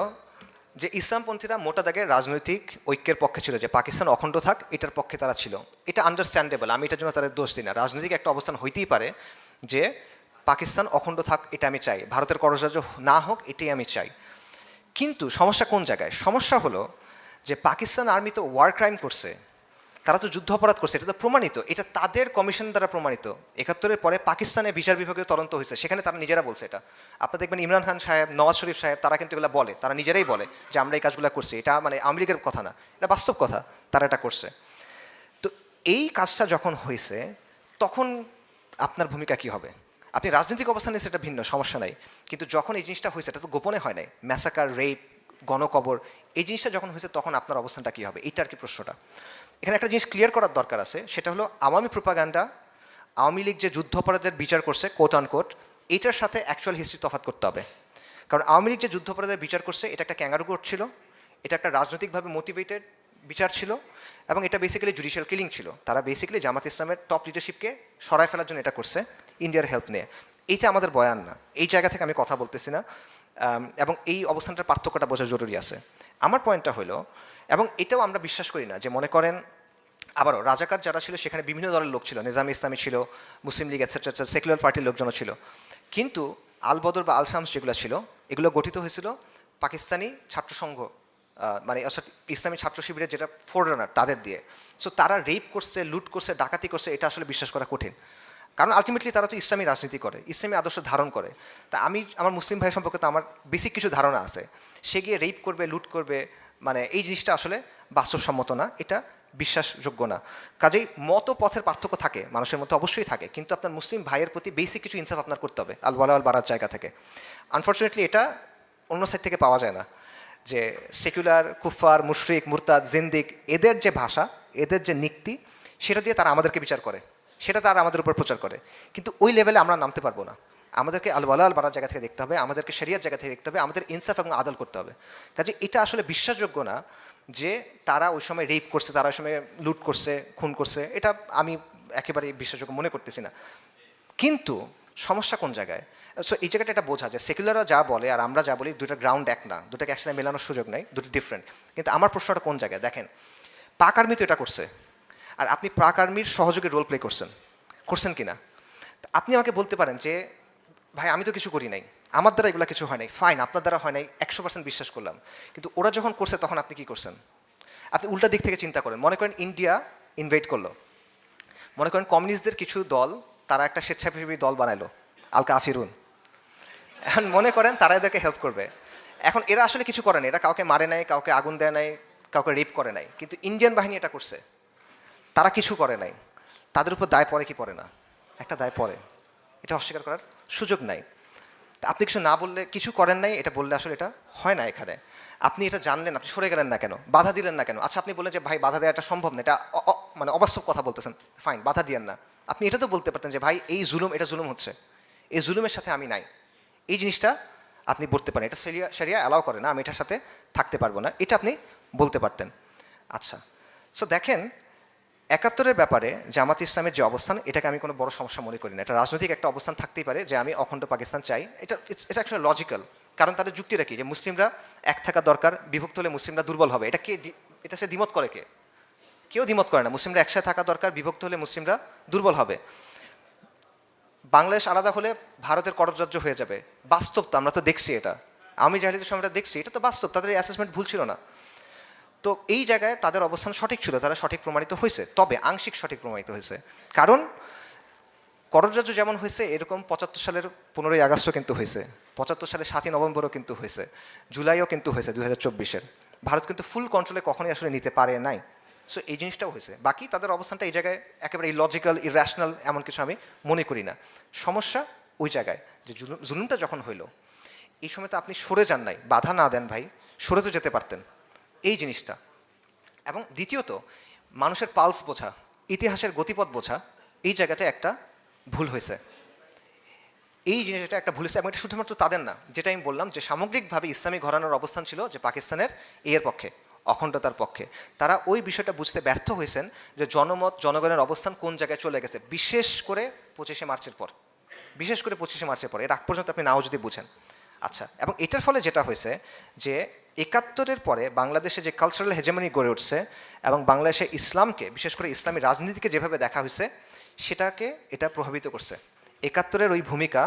যে ইসলামপন্থীরা মোটা দাগে রাজনৈতিক ঐক্যের পক্ষে ছিল, যে পাকিস্তান অখণ্ড থাক এটার পক্ষে তারা ছিল। এটা আন্ডারস্ট্যান্ডেবল, আমি এটার জন্য তাদের দোষ দিই না। রাজনৈতিক একটা অবস্থান হইতেই পারে যে পাকিস্তান অখণ্ড থাক, এটা আমি চাই, ভারতের কররাজ্য না হোক, এটাই আমি চাই। কিন্তু সমস্যা কোন জায়গায়? সমস্যা হলো যে পাকিস্তান আর্মি তো ওয়ার ক্রাইম করছে, তারা তো যুদ্ধ অপরাধ করছে, এটা তো প্রমাণিত, এটা তাদের কমিশন দ্বারা প্রমাণিত। 71-এর পরে পাকিস্তানে বিচার বিভাগীয় তদন্ত হয়েছে, সেখানে তারা নিজেরা বলছে এটা। আপনারা দেখবেন ইমরান খান সাহেব, নওয়াজ শরীফ সাহেব, তারা কিন্তু এগুলো বলে, তারা নিজেরাই বলে যে আমরা এই কাজগুলো করছি। এটা মানে আওয়ামী লীগের কথা না, এটা বাস্তব কথা, তারা এটা করছে। তো এই কাজটা যখন হয়েছে, তখন আপনার ভূমিকা কী হবে? আপনি রাজনৈতিক অবস্থানে সেটা ভিন্ন, সমস্যা নাই, কিন্তু যখন এই জিনিসটা হয়েছে এটা তো গোপনে হয় নাই, ম্যাসাকার, রেপ, গণকবর, এই জিনিসটা যখন হয়েছে তখন আপনার অবস্থানটা কী হবে, এইটা আর কি প্রশ্নটা। এখানে একটা জিনিস ক্লিয়ার করার দরকার আছে, সেটা হলো আওয়ামী প্রোপাগান্ডা, আওয়ামী লীগ যে যুদ্ধাপরাধের বিচার করছে কোট আন কোট, এইটার সাথে অ্যাকচুয়াল হিস্ট্রি তফাৎ করতে হবে। কারণ আওয়ামী লীগ যে যুদ্ধাপরাধের বিচার করছে এটা একটা ক্যাঙ্গারু কোর্ট ছিল, এটা একটা রাজনৈতিকভাবে মোটিভেটেড বিচার ছিল, এবং এটা বেসিক্যালি জুডিশিয়াল কিলিং ছিল। তারা বেসিক্যালি জামাত ইসলামের টপ লিডারশিপকে সরায় ফেলার জন্য এটা করছে ইন্ডিয়ার হেল্প নিয়ে। এইটা আমাদের বয়ান না, এই জায়গা থেকে আমি কথা বলতেছি না, এবং এই অবস্থানটার পার্থক্যটা বোঝা জরুরি আছে। আমার পয়েন্টটা হলো, এবং এটাও আমরা বিশ্বাস করি না যে মনে করেন আবারও রাজাকার যারা ছিল সেখানে বিভিন্ন দলের লোক ছিল, নিজাম ইসলামী ছিল, মুসলিম লীগ এটসেট্রা, সেকুলার পার্টির লোকজনও ছিল, কিন্তু আল বদর বা আল শামস যেগুলো ছিল এগুলো গঠিত হয়েছিল পাকিস্তানি ছাত্র সংঘ, মানে অর্থাৎ ইসলামী ছাত্র শিবিরের যেটা ফোররানার তাদের দিয়ে। সো তারা রেপ করছে, লুট করছে, ডাকাতি করছে, এটা আসলে বিশ্বাস করা কঠিন, কারণ আলটিমেটলি তারা তো ইসলামী রাজনীতি করে, ইসলামী আদর্শ ধারণ করে। তা আমি আমার মুসলিম ভাই সম্পর্কে তো আমার বেসিক কিছু ধারণা আছে, সে গিয়ে রেপ করবে, লুট করবে, মানে এই জিনিসটা আসলে বাস্তবসম্মত না, এটা বিশ্বাসযোগ্য না। কাজেই মত পথের পার্থক্য থাকে মানুষের মধ্যে, অবশ্যই থাকে, কিন্তু আপনার মুসলিম ভাইয়ের প্রতি বেসিক কিছু ইনসাফ আপনার করতে হবে আল ওয়ালা আল বারার জায়গা থেকে। আনফর্চুনেটলি এটা অন্য সাইড থেকে পাওয়া যায় না, যে সেকুলার, কুফার, মুশরিক, মুরতাদ, জিন্দিক, এদের যে ভাষা, এদের যে নীতি, সেটা দিয়ে তারা আমাদেরকে বিচার করে, সেটা তারা আমাদের উপর প্রচার করে, কিন্তু ওই লেভেলে আমরা নামতে পারবো না। আমাদেরকে আল ওয়ালা আল বারার জায়গা থেকে দেখতে হবে, আমাদেরকে শরিয়ার জায়গা থেকে দেখতে হবে, আমাদের ইনসাফ এবং আদল করতে হবে। কাজে এটা আসলে বিশ্বাসযোগ্য না যে তারা ওই সময় রেপ করছে, তারা ওই সময় লুট করছে, খুন করছে, এটা আমি একেবারে বিশ্বাসযোগ্য মনে করতেছি না। কিন্তু সমস্যা কোন জায়গায়? সো এই জায়গাটা এটা বোঝা, যে সেকুলাররা যা বলে আর আমরা যা বলি দুটো গ্রাউন্ড এক না, দুটোকে একসাথে মেলানোর সুযোগ নেই, দুটো ডিফারেন্ট। কিন্তু আমার প্রশ্নটা কোন জায়গায় দেখেন, পাক আর্মি তো এটা করছে, আর আপনি পাক আর্মির সহযোগী রোল প্লে করছেন কি না? আপনি আমাকে বলতে পারেন যে ভাই আমি তো কিছু করি নাই, আমার দ্বারা এগুলো কিছু হয় নাই, ফাইন, আপনার দ্বারা হয় নাই, 100% বিশ্বাস করলাম, কিন্তু ওরা যখন করছে তখন আপনি কি করছেন? আপনি উল্টা দিক থেকে চিন্তা করেন, মনে করেন ইন্ডিয়া ইনভাইট করলো, মনে করেন কমিউনিস্টদের কিছু দল তারা একটা স্বেচ্ছাসেবী দল বানাইলো, আল কাফিরুন, এখন মনে করেন তারা এদেরকে হেল্প করবে। এখন এরা আসলে কিছু করে নাই, এরা কাউকে মারে নাই, কাউকে আগুন দেয় নাই, কাউকে রেপ করে নাই, কিন্তু ইন্ডিয়ান বাহিনী এটা করছে, তারা কিছু করে নাই, তাদের উপর দায় পড়ে কি পড়ে না? একটা দায় পড়ে, এটা অস্বীকার করার সুযোগ নাই। তা আপনি কিছু না বললে, কিছু করেন নাই এটা বললে আসলে এটা হয় না। এখানে আপনি এটা জানলেন, আপনি সরে গেলেন না কেন, বাধা দিলেন না কেন? আচ্ছা আপনি বললেন যে ভাই বাধা দেওয়াটা সম্ভব না, এটা মানে অবাস্তব কথা বলতেছেন, ফাইন, বাধা দিয়েন না। আপনি এটা তো বলতে পারতেন যে ভাই এই জুলুম, এটা জুলুম হচ্ছে, এই জুলুমের সাথে আমি নাই, এই জিনিসটা আপনি বলতে পারেন, এটা শরিয়া অ্যালাউ করে না, আমি এটার সাথে থাকতে পারবো না, এটা আপনি বলতে পারতেন। আচ্ছা, সো দেখেন 71-এর ব্যাপারে জামাত ইসলামের যে অবস্থান, এটাকে আমি কোনো বড় সমস্যা মনে করি না। এটা রাজনৈতিক একটা অবস্থান থাকতেই পারে যে আমি অখণ্ড পাকিস্তান চাই, এটা অ্যাকচুয়ালি লজিক্যাল, কারণ তাদের যুক্তিটা কি, যে মুসলিমরা এক থাকা দরকার, বিভক্ত হলে মুসলিমরা দুর্বল হবে, এটা কে, এটা সে দ্বিমত করে কে? কেউ দ্বিমত করে না, মুসলিমরা একসাথে থাকা দরকার, বিভক্ত হলে মুসলিমরা দুর্বল হবে। বাংলাদেশ আলাদা হলে ভারতের কররাজ্য হয়ে যাবে, বাস্তব তো, আমরা তো দেখছি এটা, আমি জাহিলিয়াতের সময়টা দেখছি, এটা তো বাস্তব, তাদের এই অ্যাসেসমেন্ট ভুল ছিল না। তো এই জায়গায় তাদের অবস্থান সঠিক ছিল, তারা সঠিক প্রমাণিত হয়েছে, তবে আংশিক সঠিক প্রমাণিত হয়েছে, কারণ কররাজ্য যেমন হয়েছে এরকম 75 সালের 15ই আগস্টও কিন্তু হয়েছে, 75 সালের 7ই নভেম্বরও কিন্তু হয়েছে, জুলাইও কিন্তু হয়েছে 2024-এর। ভারত কিন্তু ফুল কন্ট্রোলে কখনোই আসলে নিতে পারে নাই। সো এই জিনিসটাও হয়েছে, বাকি তাদের অবস্থানটা এই জায়গায় একেবারে ইলজিক্যাল, ইরেশনাল এমন কিছু আমি মনে করি না। সমস্যা ওই জায়গায় যে জুলুমটা যখন হইলো, এই সময় তো আপনি সরে যান নাই, বাধা না দেন ভাই, সরে তো যেতে পারতেন, এই জিনিসটা। এবং দ্বিতীয়ত মানুষের পালস বোঝা, ইতিহাসের গতিপথ বোঝা, এই জায়গাটা একটা ভুল হয়েছে, এই জিনিসটা একটা ভুল হয়েছে। এবং এটা শুধুমাত্র তাদের না, যেটা আমি বললাম যে সামগ্রিকভাবে ইসলামী ঘরানার অবস্থান ছিল যে পাকিস্তানের এর পক্ষে, অখণ্ডতার পক্ষে। তারা ওই বিষয়টা বুঝতে ব্যর্থ হয়েছেন যে জনমত, জনগণের অবস্থান কোন জায়গায় চলে গেছে, বিশেষ করে 25শে মার্চের পর, বিশেষ করে 25শে মার্চের পর, এর আগ পর্যন্ত আপনি নাও যদি বুঝেন। আচ্ছা, এবং এটার ফলে যেটা হয়েছে যে 71-এর পরে বাংলাদেশে যে কালচারাল হেজেমনি গড়ে উঠছে এবং বাংলাদেশে ইসলামকে, বিশেষ করে ইসলামী রাজনীতিকে যেভাবে দেখা হয়েছে, সেটাকে এটা প্রভাবিত করছে। 71-এর ওই ভূমিকা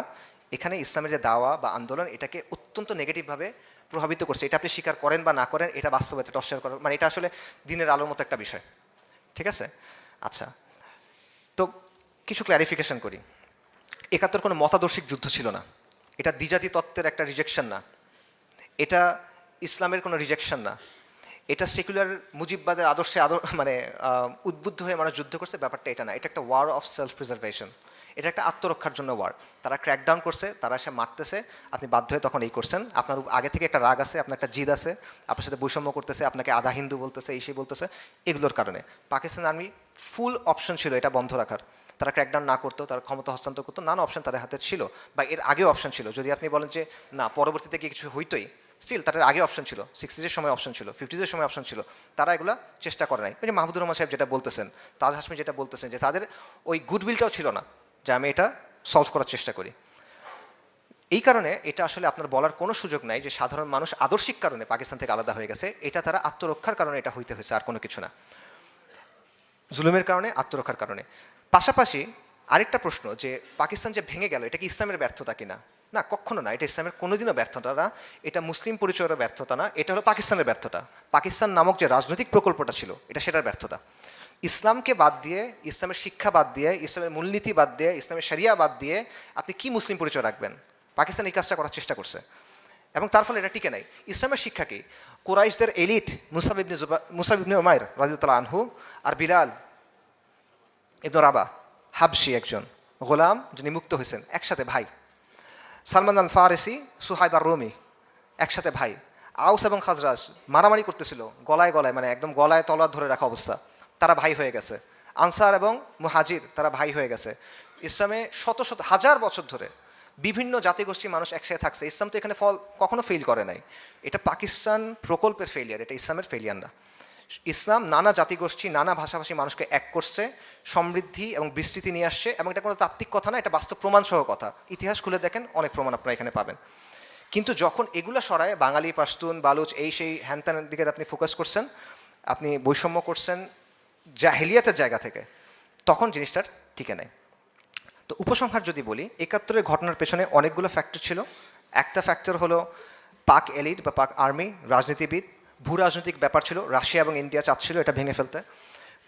এখানে ইসলামের যে দাওয়া বা আন্দোলন, এটাকে অত্যন্ত নেগেটিভভাবে প্রভাবিত করছে। এটা আপনি স্বীকার করেন বা না করেন, এটা বাস্তবতা, এটা অস্বীকার করেন, মানে এটা আসলে দিনের আলোর মতো একটা বিষয়, ঠিক আছে? আচ্ছা, তো কিছু ক্ল্যারিফিকেশন করি। 71 কোনো মতাদর্শিক যুদ্ধ ছিল না, এটা দ্বিজাতি তত্ত্বের একটা রিজেকশন না, এটা ইসলামের কোনো রিজেকশন না, এটা সেকুলার মুজিববাদের আদর্শে মানে উদ্বুদ্ধ হয়ে মানুষ যুদ্ধ করছে, ব্যাপারটা এটা না, এটা একটা ওয়ার অফ সেলফ প্রিজার্ভেশন। এটা একটা আত্মরক্ষার জন্য ওয়ার। তারা ক্র্যাকডাউন করছে, তারা এসে মারতেছে, আপনি বাধ্য হয়ে তখন এই করছেন। আপনার আগে থেকে একটা রাগ আছে, আপনার একটা জিদ আছে, আপনার সাথে বৈষম্য করতেছে, আপনাকে আধা হিন্দু বলতেছে, এই সেই বলতেছে, এগুলোর কারণে পাকিস্তান আর্মি ফুল অপশন ছিল এটা বন্ধ রাখার। তারা ক্র্যাকডাউন না করতো, তারা ক্ষমতা হস্তান্তর করতো, নানা অপশন তাদের হাতে ছিল, বা এর আগেও অপশন ছিল। যদি আপনি বলেন যে না পরবর্তীতে কি কিছু হইতোই, স্টিল তাদের আগে অপশন ছিল, 60s সময় অপশন ছিল, 50s সময় অপশন ছিল, তারা এগুলো চেষ্টা করে নাই। ওই যে মাহমুদুর রহমান সাহেব যেটা বলতেছেন, তাজ হাসমি যেটা বলতেছেন, যে তাদের ওই গুডউইলটাও ছিল না যে আমি এটা সলভ করার চেষ্টা করি। এই কারণে এটা আসলে আপনার বলার কোনো সুযোগ নাই যে সাধারণ মানুষ আদর্শিক কারণে পাকিস্তান থেকে আলাদা হয়ে গেছে। এটা তারা আত্মরক্ষার কারণে এটা হইতে হয়েছে, আর কোনো কিছু না, জুলুমের কারণে, আত্মরক্ষার কারণে। পাশাপাশি আরেকটা প্রশ্ন, যে পাকিস্তান যে ভেঙে গেল, এটা কি ইসলামের ব্যর্থতা কিনা? না, কখনো না, এটা ইসলামের কোনোদিনও ব্যর্থতা না, এটা মুসলিম পরিচয়ের ব্যর্থতা না, এটা হলো পাকিস্তানের ব্যর্থতা। পাকিস্তান নামক যে রাজনৈতিক প্রকল্পটা ছিল, এটা সেটার ব্যর্থতা। ইসলামকে বাদ দিয়ে, ইসলামের শিক্ষা বাদ দিয়ে, ইসলামের মূলনীতি বাদ দিয়ে, ইসলামের শরিয়া বাদ দিয়ে আপনি কি মুসলিম পরিচয় রাখবেন? পাকিস্তান এই কাজটা করার চেষ্টা করছে এবং তার ফলে এটা টিকে নাই। ইসলামের শিক্ষা কি? কুরাইশদের এলিট মুসাব ইবনে উমাইর রাদিয়াল্লাহু আনহু আর বিলাল ইবনে রাবা, হাবশি একজন গোলাম যিনি মুক্ত হয়েছেন, একসাথে ভাই। সালমান আল ফারেসি, সুহাইব আর রুমি, একসাথে ভাই। আউস এবং খাজরাজ মারামারি করতেছিল গলায় গলায়, মানে একদম গলায় তলোয়ার ধরে রাখা অবস্থা, তারা ভাই হয়ে গেছে। আনসার এবং মুহাজির, তারা ভাই হয়ে গেছে। ইসলামে শত শত হাজার বছর ধরে বিভিন্ন জাতিগোষ্ঠীর মানুষ একসাথে থাকছে। ইসলাম তো এখানে ফল কখনো ফেল করে নাই। এটা পাকিস্তান প্রকল্পের ফেলিয়ার, এটা ইসলামের ফেলিয়ার না। ইসলাম নানা জাতিগোষ্ঠী, নানা ভাষাভাষী মানুষকে এক করছে, সমৃদ্ধি এবং বিস্তৃতি নিয়ে আসছে, এবং এটা কোনো তাত্ত্বিক কথা না, এটা বাস্তব প্রমাণসহ কথা। ইতিহাস খুলে দেখেন, অনেক প্রমাণ আপনারা এখানে পাবেন। কিন্তু যখন এগুলো সরায় বাঙালি, পাশতুন, বালুচ, এই সেই হ্যানত্যানের দিকে আপনি ফোকাস করছেন, আপনি বৈষম্য করছেন জাহেলিয়াতের জায়গা থেকে, তখন জিনিসটার টিকে নেয়। তো উপসংহার যদি বলি, ৭১-এর ঘটনার পেছনে অনেকগুলো ফ্যাক্টর ছিল। একটা ফ্যাক্টর হলো পাক এলিট বা পাক আর্মি, রাজনীতিবিদ, ভূ রাজনৈতিক ব্যাপার ছিল। রাশিয়া এবং ইন্ডিয়া চাচ্ছিল এটা ভেঙে ফেলতে।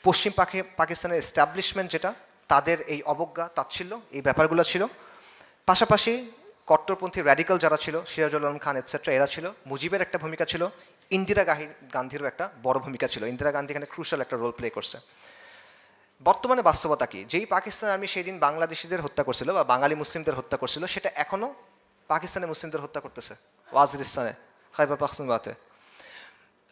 পশ্চিম পাকিস্তানের এস্টাবলিশমেন্ট যেটা, তাদের এই অবজ্ঞা, তাচ্ছিল্য, এই ব্যাপারগুলো ছিল। পাশাপাশি কট্টরপন্থী র্যাডিক্যাল যারা ছিল, সিরাজুল আলম খান এটসেট্রা, এরা ছিল। মুজিবের একটা ভূমিকা ছিল, ইন্দিরা গান্ধীরও একটা বড় ভূমিকা ছিল। ইন্দিরা গান্ধী এখানে ক্রুশাল একটা রোল প্লে করছে। বর্তমানে বাস্তবতা কি? যেই পাকিস্তান আর্মি সেই দিন বাংলাদেশিদের হত্যা করছিল বা বাঙালি মুসলিমদের হত্যা করছিল, সেটা এখনও পাকিস্তানের মুসলিমদের হত্যা করতেছে ওয়াজিরিস্তানে, খাইবার পাখতুনখোয়াতে।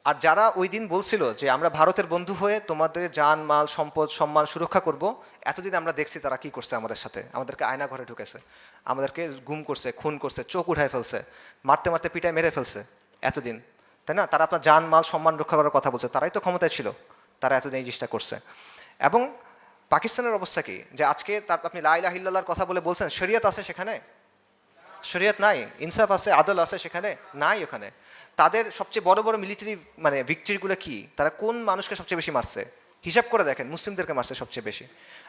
আর যারা ওই দিন বলছিল যে আমরা ভারতের বন্ধু হয়ে তোমাদের জান, মাল, সম্পদ, সম্মান সুরক্ষা করব, এতদিন আমরা দেখছি তারা কি করছে আমাদের সাথে। আমাদেরকে আয়না ঘরে ঢুকেছে, আমাদেরকে গুম করছে, খুন করছে, চোখ উঠায় ফেলছে, মারতে মারতে পিটায় মেরে ফেলছে এতদিন, তাই না? তারা আপনার জান, মাল, সম্মান রক্ষা করার কথা বলছে, তারাই তো ক্ষমতায় ছিল, তারা এতদিন এই জিনিসটা করছে। এবং পাকিস্তানের অবস্থা কি, যে আজকে তার আপনি লা ইলাহা ইল্লাল্লাহর কথা বলে বলছেন শরিয়ত আছে সেখানে? শরিয়ত নাই। ইনসাফ আছে, আদল আছে সেখানে? নাই। ওখানে তাদের সবচেয়ে বড় বড় মিলিটারি মানে ভিক্টরিগুলো কি? তারা কোন মানুষকে সবচেয়ে বেশি মারছে? হিসাব করে দেখেন, মুসলিমদেরকে মারছে সবচেয়ে বেশি।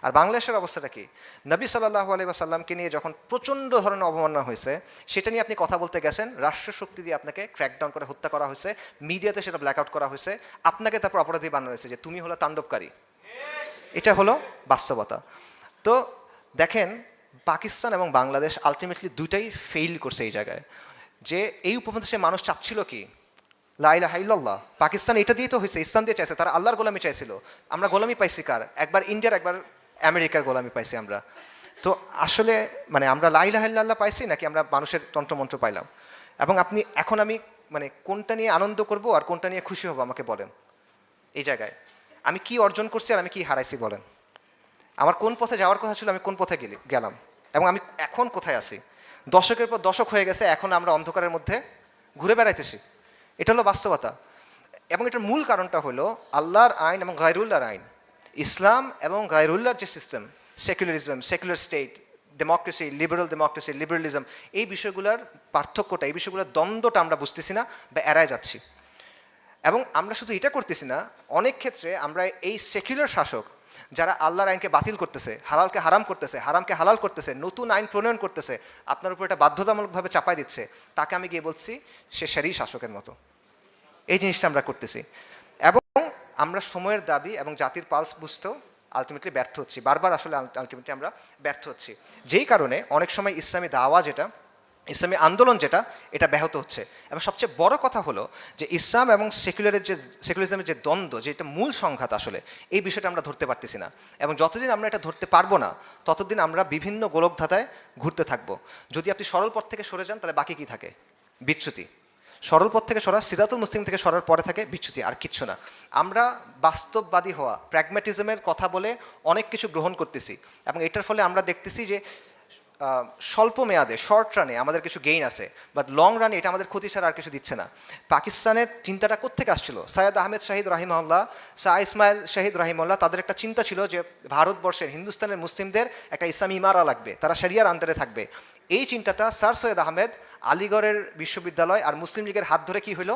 আর বাংলাদেশের অবস্থাটা কি? নবী সাল্লাল্লাহু আলাইহি ওয়াসাল্লামকে নিয়ে যখন প্রচণ্ড ধরনের অবমাননা হয়েছে, সেটা নিয়ে আপনি কথা বলতে গেছেন, রাষ্ট্র শক্তি দিয়ে আপনাকে ক্র্যাকডাউন করে হত্যা করা হয়েছে, মিডিয়াতে সেটা ব্ল্যাক আউট করা হয়েছে, আপনাকে তারপর অপরাধী বানানো হয়েছে যে তুমি হলো তাণ্ডবকারী। এটা হলো বাস্তবতা। তো দেখেন, পাকিস্তান এবং বাংলাদেশ আলটিমেটলি দুইটাই ফেইল করছে এই জায়গায়। যে এই উপমহাদেশের মানুষ চাচ্ছিল কি? লা ইলাহা ইল্লাল্লাহ। পাকিস্তান এটা দিয়ে তো হয়েছে, ইসলাম দিয়ে চাইছে, তারা আল্লাহর গোলামি চাইছিল। আমরা গোলামি পাইছি কার? একবার ইন্ডিয়ার, একবার আমেরিকার গোলামি পাইছি আমরা। তো আসলে মানে আমরা লা ইলাহা ইল্লাল্লাহ পাইছি নাকি আমরা মানুষের তন্ত্রমন্ত্র পাইলাম? এবং আপনি এখন আমি মানে কোনটা নিয়ে আনন্দ করব আর কোনটা নিয়ে খুশি হব আমাকে বলেন। এই জায়গায় আমি কি অর্জন করছি আর আমি কি হারাইছি বলেন। আমার কোন পথে যাওয়ার কথা ছিল, আমি কোন পথে গেলাম, এবং আমি এখন কোথায় আছি? দশকের পর দশক হয়ে গেছে, এখন আমরা অন্ধকারের মধ্যে ঘুরে বেড়াইতেছি। এটা হলো বাস্তবতা। এবং এটার মূল কারণটা হলো আল্লাহর আইন এবং গায়রুল্লাহর আইন। ইসলাম এবং গায়রুল্লাহর যে system, secularism, secular state, democracy, liberalism, এই বিষয়গুলোর পার্থক্যটা, এই বিষয়গুলোর দ্বন্দ্বটা আমরা বুঝতেছি না বা এড়ায় যাচ্ছি। এবং আমরা শুধু এটা করতেছি না, অনেক ক্ষেত্রে আমরা এই সেকুলার শাসক যারা আল্লাহর আইনকে বাতিল করতেছে, হালালকে হারাম করতেছে, হারামকে হালাল করতেছে, নতুন আইন প্রণয়ন করতেছে, আপনার উপর এটা বাধ্যতামূলকভাবে চাপাই দিচ্ছে, তাকে আমি গিয়ে বলছি সে শারী শাসকের মতো। এই জিনিসটা আমরা করতেছি। এবং আমরা সময়ের দাবি এবং জাতির পালস বুঝতেও আলটিমেটলি ব্যর্থ হচ্ছি। বারবার আসলে আলটিমেটলি আমরা ব্যর্থ হচ্ছি। যেই কারণে অনেক সময় ইসলামী দাওয়া যেটা, ইসলামী আন্দোলন যেটা এটা ব্যাহত হচ্ছে। এবং সবচেয়ে বড় কথা হলো যে ইসলাম এবং সেকুলারিজমের যে দ্বন্দ্ব, যে এটা মূল সংঘাত আসলে, এই বিষয়টা আমরা ধরতে পারতেছি না। এবং যতদিন আমরা এটা ধরতে পারবো না ততদিন আমরা বিভিন্ন গোলকধাঁধায় ঘুরতে থাকবো। যদি আপনি সরল পথ থেকে সরে যান তাহলে বাকি কি থাকে? বিচ্যুতি। সরল পথ থেকে সরা, সিরাতুল মুস্তাকিম থেকে সরার পরে থাকে বিচ্যুতি, আর কিচ্ছু না। আমরা বাস্তববাদী হওয়া, প্র্যাগম্যাটিজমের কথা বলে অনেক কিছু গ্রহণ করতেছি, এবং এটার ফলে আমরা দেখতেছি যে স্বল্প মেয়াদে, শর্ট রানে আমাদের কিছু গেইন আছে, বাট লং রানে এটা আমাদের ক্ষতি ছাড়া আর কিছু দিচ্ছে না। পাকিস্তানের চিন্তাটা কোত্থেকে আসছিল? সৈয়দ আহমেদ শাহিদ রাহিমাহুল্লাহ, শাহ ইসমাইল শাহিদ রাহিমাহুল্লাহ, তাদের একটা চিন্তা ছিল যে ভারতবর্ষের, হিন্দুস্তানের মুসলিমদের একটা ইসলামী ইমারা লাগবে, তারা শরিয়ার আন্ডারে থাকবে। এই চিন্তাটা স্যার সৈয়দ আহমেদ আলিগড়ের বিশ্ববিদ্যালয় আর মুসলিম লীগের হাত ধরে কি হলো?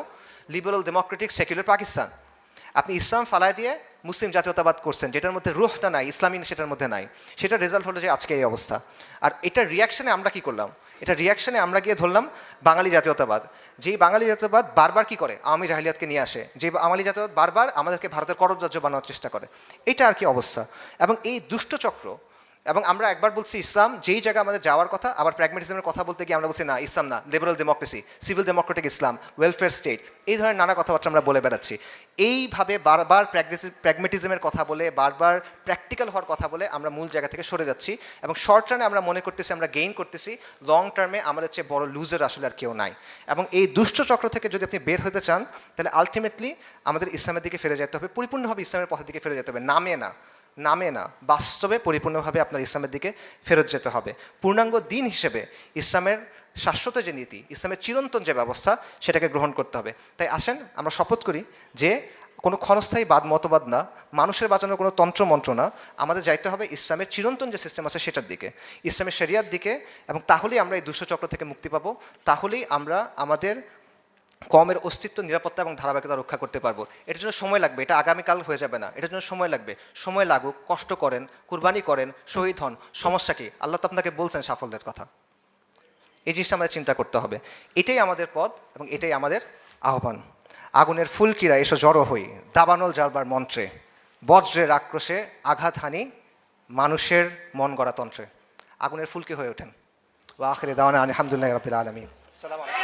Liberal Democratic secular Pakistan. আপনি ইসলাম ফালায় দিয়ে মুসলিম জাতীয়তাবাদ করছেন, যেটার মধ্যে রুহটা নাই, ইসলামী সেটার মধ্যে নাই। সেটার রেজাল্ট হলো যে আজকে এই অবস্থা। আর এটার রিয়াকশনে আমরা কি করলাম? এটা রিয়াকশনে আমরা গিয়ে ধরলাম বাঙালি জাতীয়তাবাদ। যেই বাঙালি জাতীয়তাবাদ বারবার কি করে? আওয়ামী জাহিলিয়াতকে নিয়ে আসে। যে বাঙালি জাতীয়তাবাদ বারবার আমাদেরকে ভারতের করদ রাজ্য বানানোর চেষ্টা করে। এটা আর কি অবস্থা। এবং এই দুষ্ট চক্র, এবং আমরা একবার বলছি ইসলাম, যেই জায়গায় আমাদের যাওয়ার কথা, আবার প্র্যাগমেটিজমের কথা বলতে গিয়ে আমরা বলছি না, ইসলাম না, লিবারাল ডেমোক্রেসি, সিভিল ডেমোক্রেটিক ইসলাম, ওয়েলফেয়ার স্টেট, এই ধরনের নানা কথাবার্তা আমরা বলে বেড়াচ্ছি। এইভাবে বারবার প্র্যাগমেটিজমের কথা বলে, বারবার প্র্যাকটিক্যাল হওয়ার কথা বলে আমরা মূল জায়গা থেকে সরে যাচ্ছি, এবং শর্ট রানে আমরা মনে করতেছি আমরা গেইন করতেছি, লং টার্মে আমাদের চেয়ে বড় লুজার আসলে আর কেউ নাই। এবং এই দুষ্ট চক্র থেকে যদি আপনি বের হতে চান, তাহলে আলটিমেটলি আমাদের ইসলামের দিকে ফিরে যেতে হবে, পরিপূর্ণভাবে ইসলামের পথের দিকে ফিরে যেতে হবে, নামে না, বাস্তবে পরিপূর্ণভাবে আপনার ইসলামের দিকে ফেরত যেতে হবে। পূর্ণাঙ্গ দিন হিসেবে ইসলামের শাশ্বত যে নীতি, ইসলামের চিরন্তন যে ব্যবস্থা, সেটাকে গ্রহণ করতে হবে। তাই আসেন আমরা শপথ করি যে কোনো ক্ষণস্থায়ী মতবাদ না, মানুষের বাঁচানোর কোনো তন্ত্রমন্ত্র না, আমাদের যাইতে হবে ইসলামের চিরন্তন যে সিস্টেম আছে সেটার দিকে, ইসলামের শরিয়ার দিকে। এবং তাহলেই আমরা এই দুষ্ট চক্র থেকে মুক্তি পাবো, তাহলেই আমরা আমাদের কমের অস্তিত্ব, নিরাপত্তা এবং ধারাবাহিকতা রক্ষা করতে পারবো। এটার জন্য সময় লাগবে, এটা আগামীকাল হয়ে যাবে না, এটার জন্য সময় লাগবে। সময় লাগুক, কষ্ট করেন, কুরবানি করেন, শহীদ হন, সমস্যা কি? আল্লাহ তো আপনাকে বলছেন সাফল্যের কথা। এই জিনিসটা আমাদের চিন্তা করতে হবে। এটাই আমাদের পথ এবং এটাই আমাদের আহ্বান। আগুনের ফুলকিরা এসো জড়ো হই, দাবানল জ্বালবার মন্ত্রে, বজ্রের আক্রোশে আঘাত হানি মানুষের মন গড়া তন্ত্রে। আগুনের ফুলকি হয়ে ওঠেন। ওয়া আখিরি দাওয়ানা আলহামদুলিল্লাহি রাব্বিল আলামিন। আসসালামু আলাইকুম।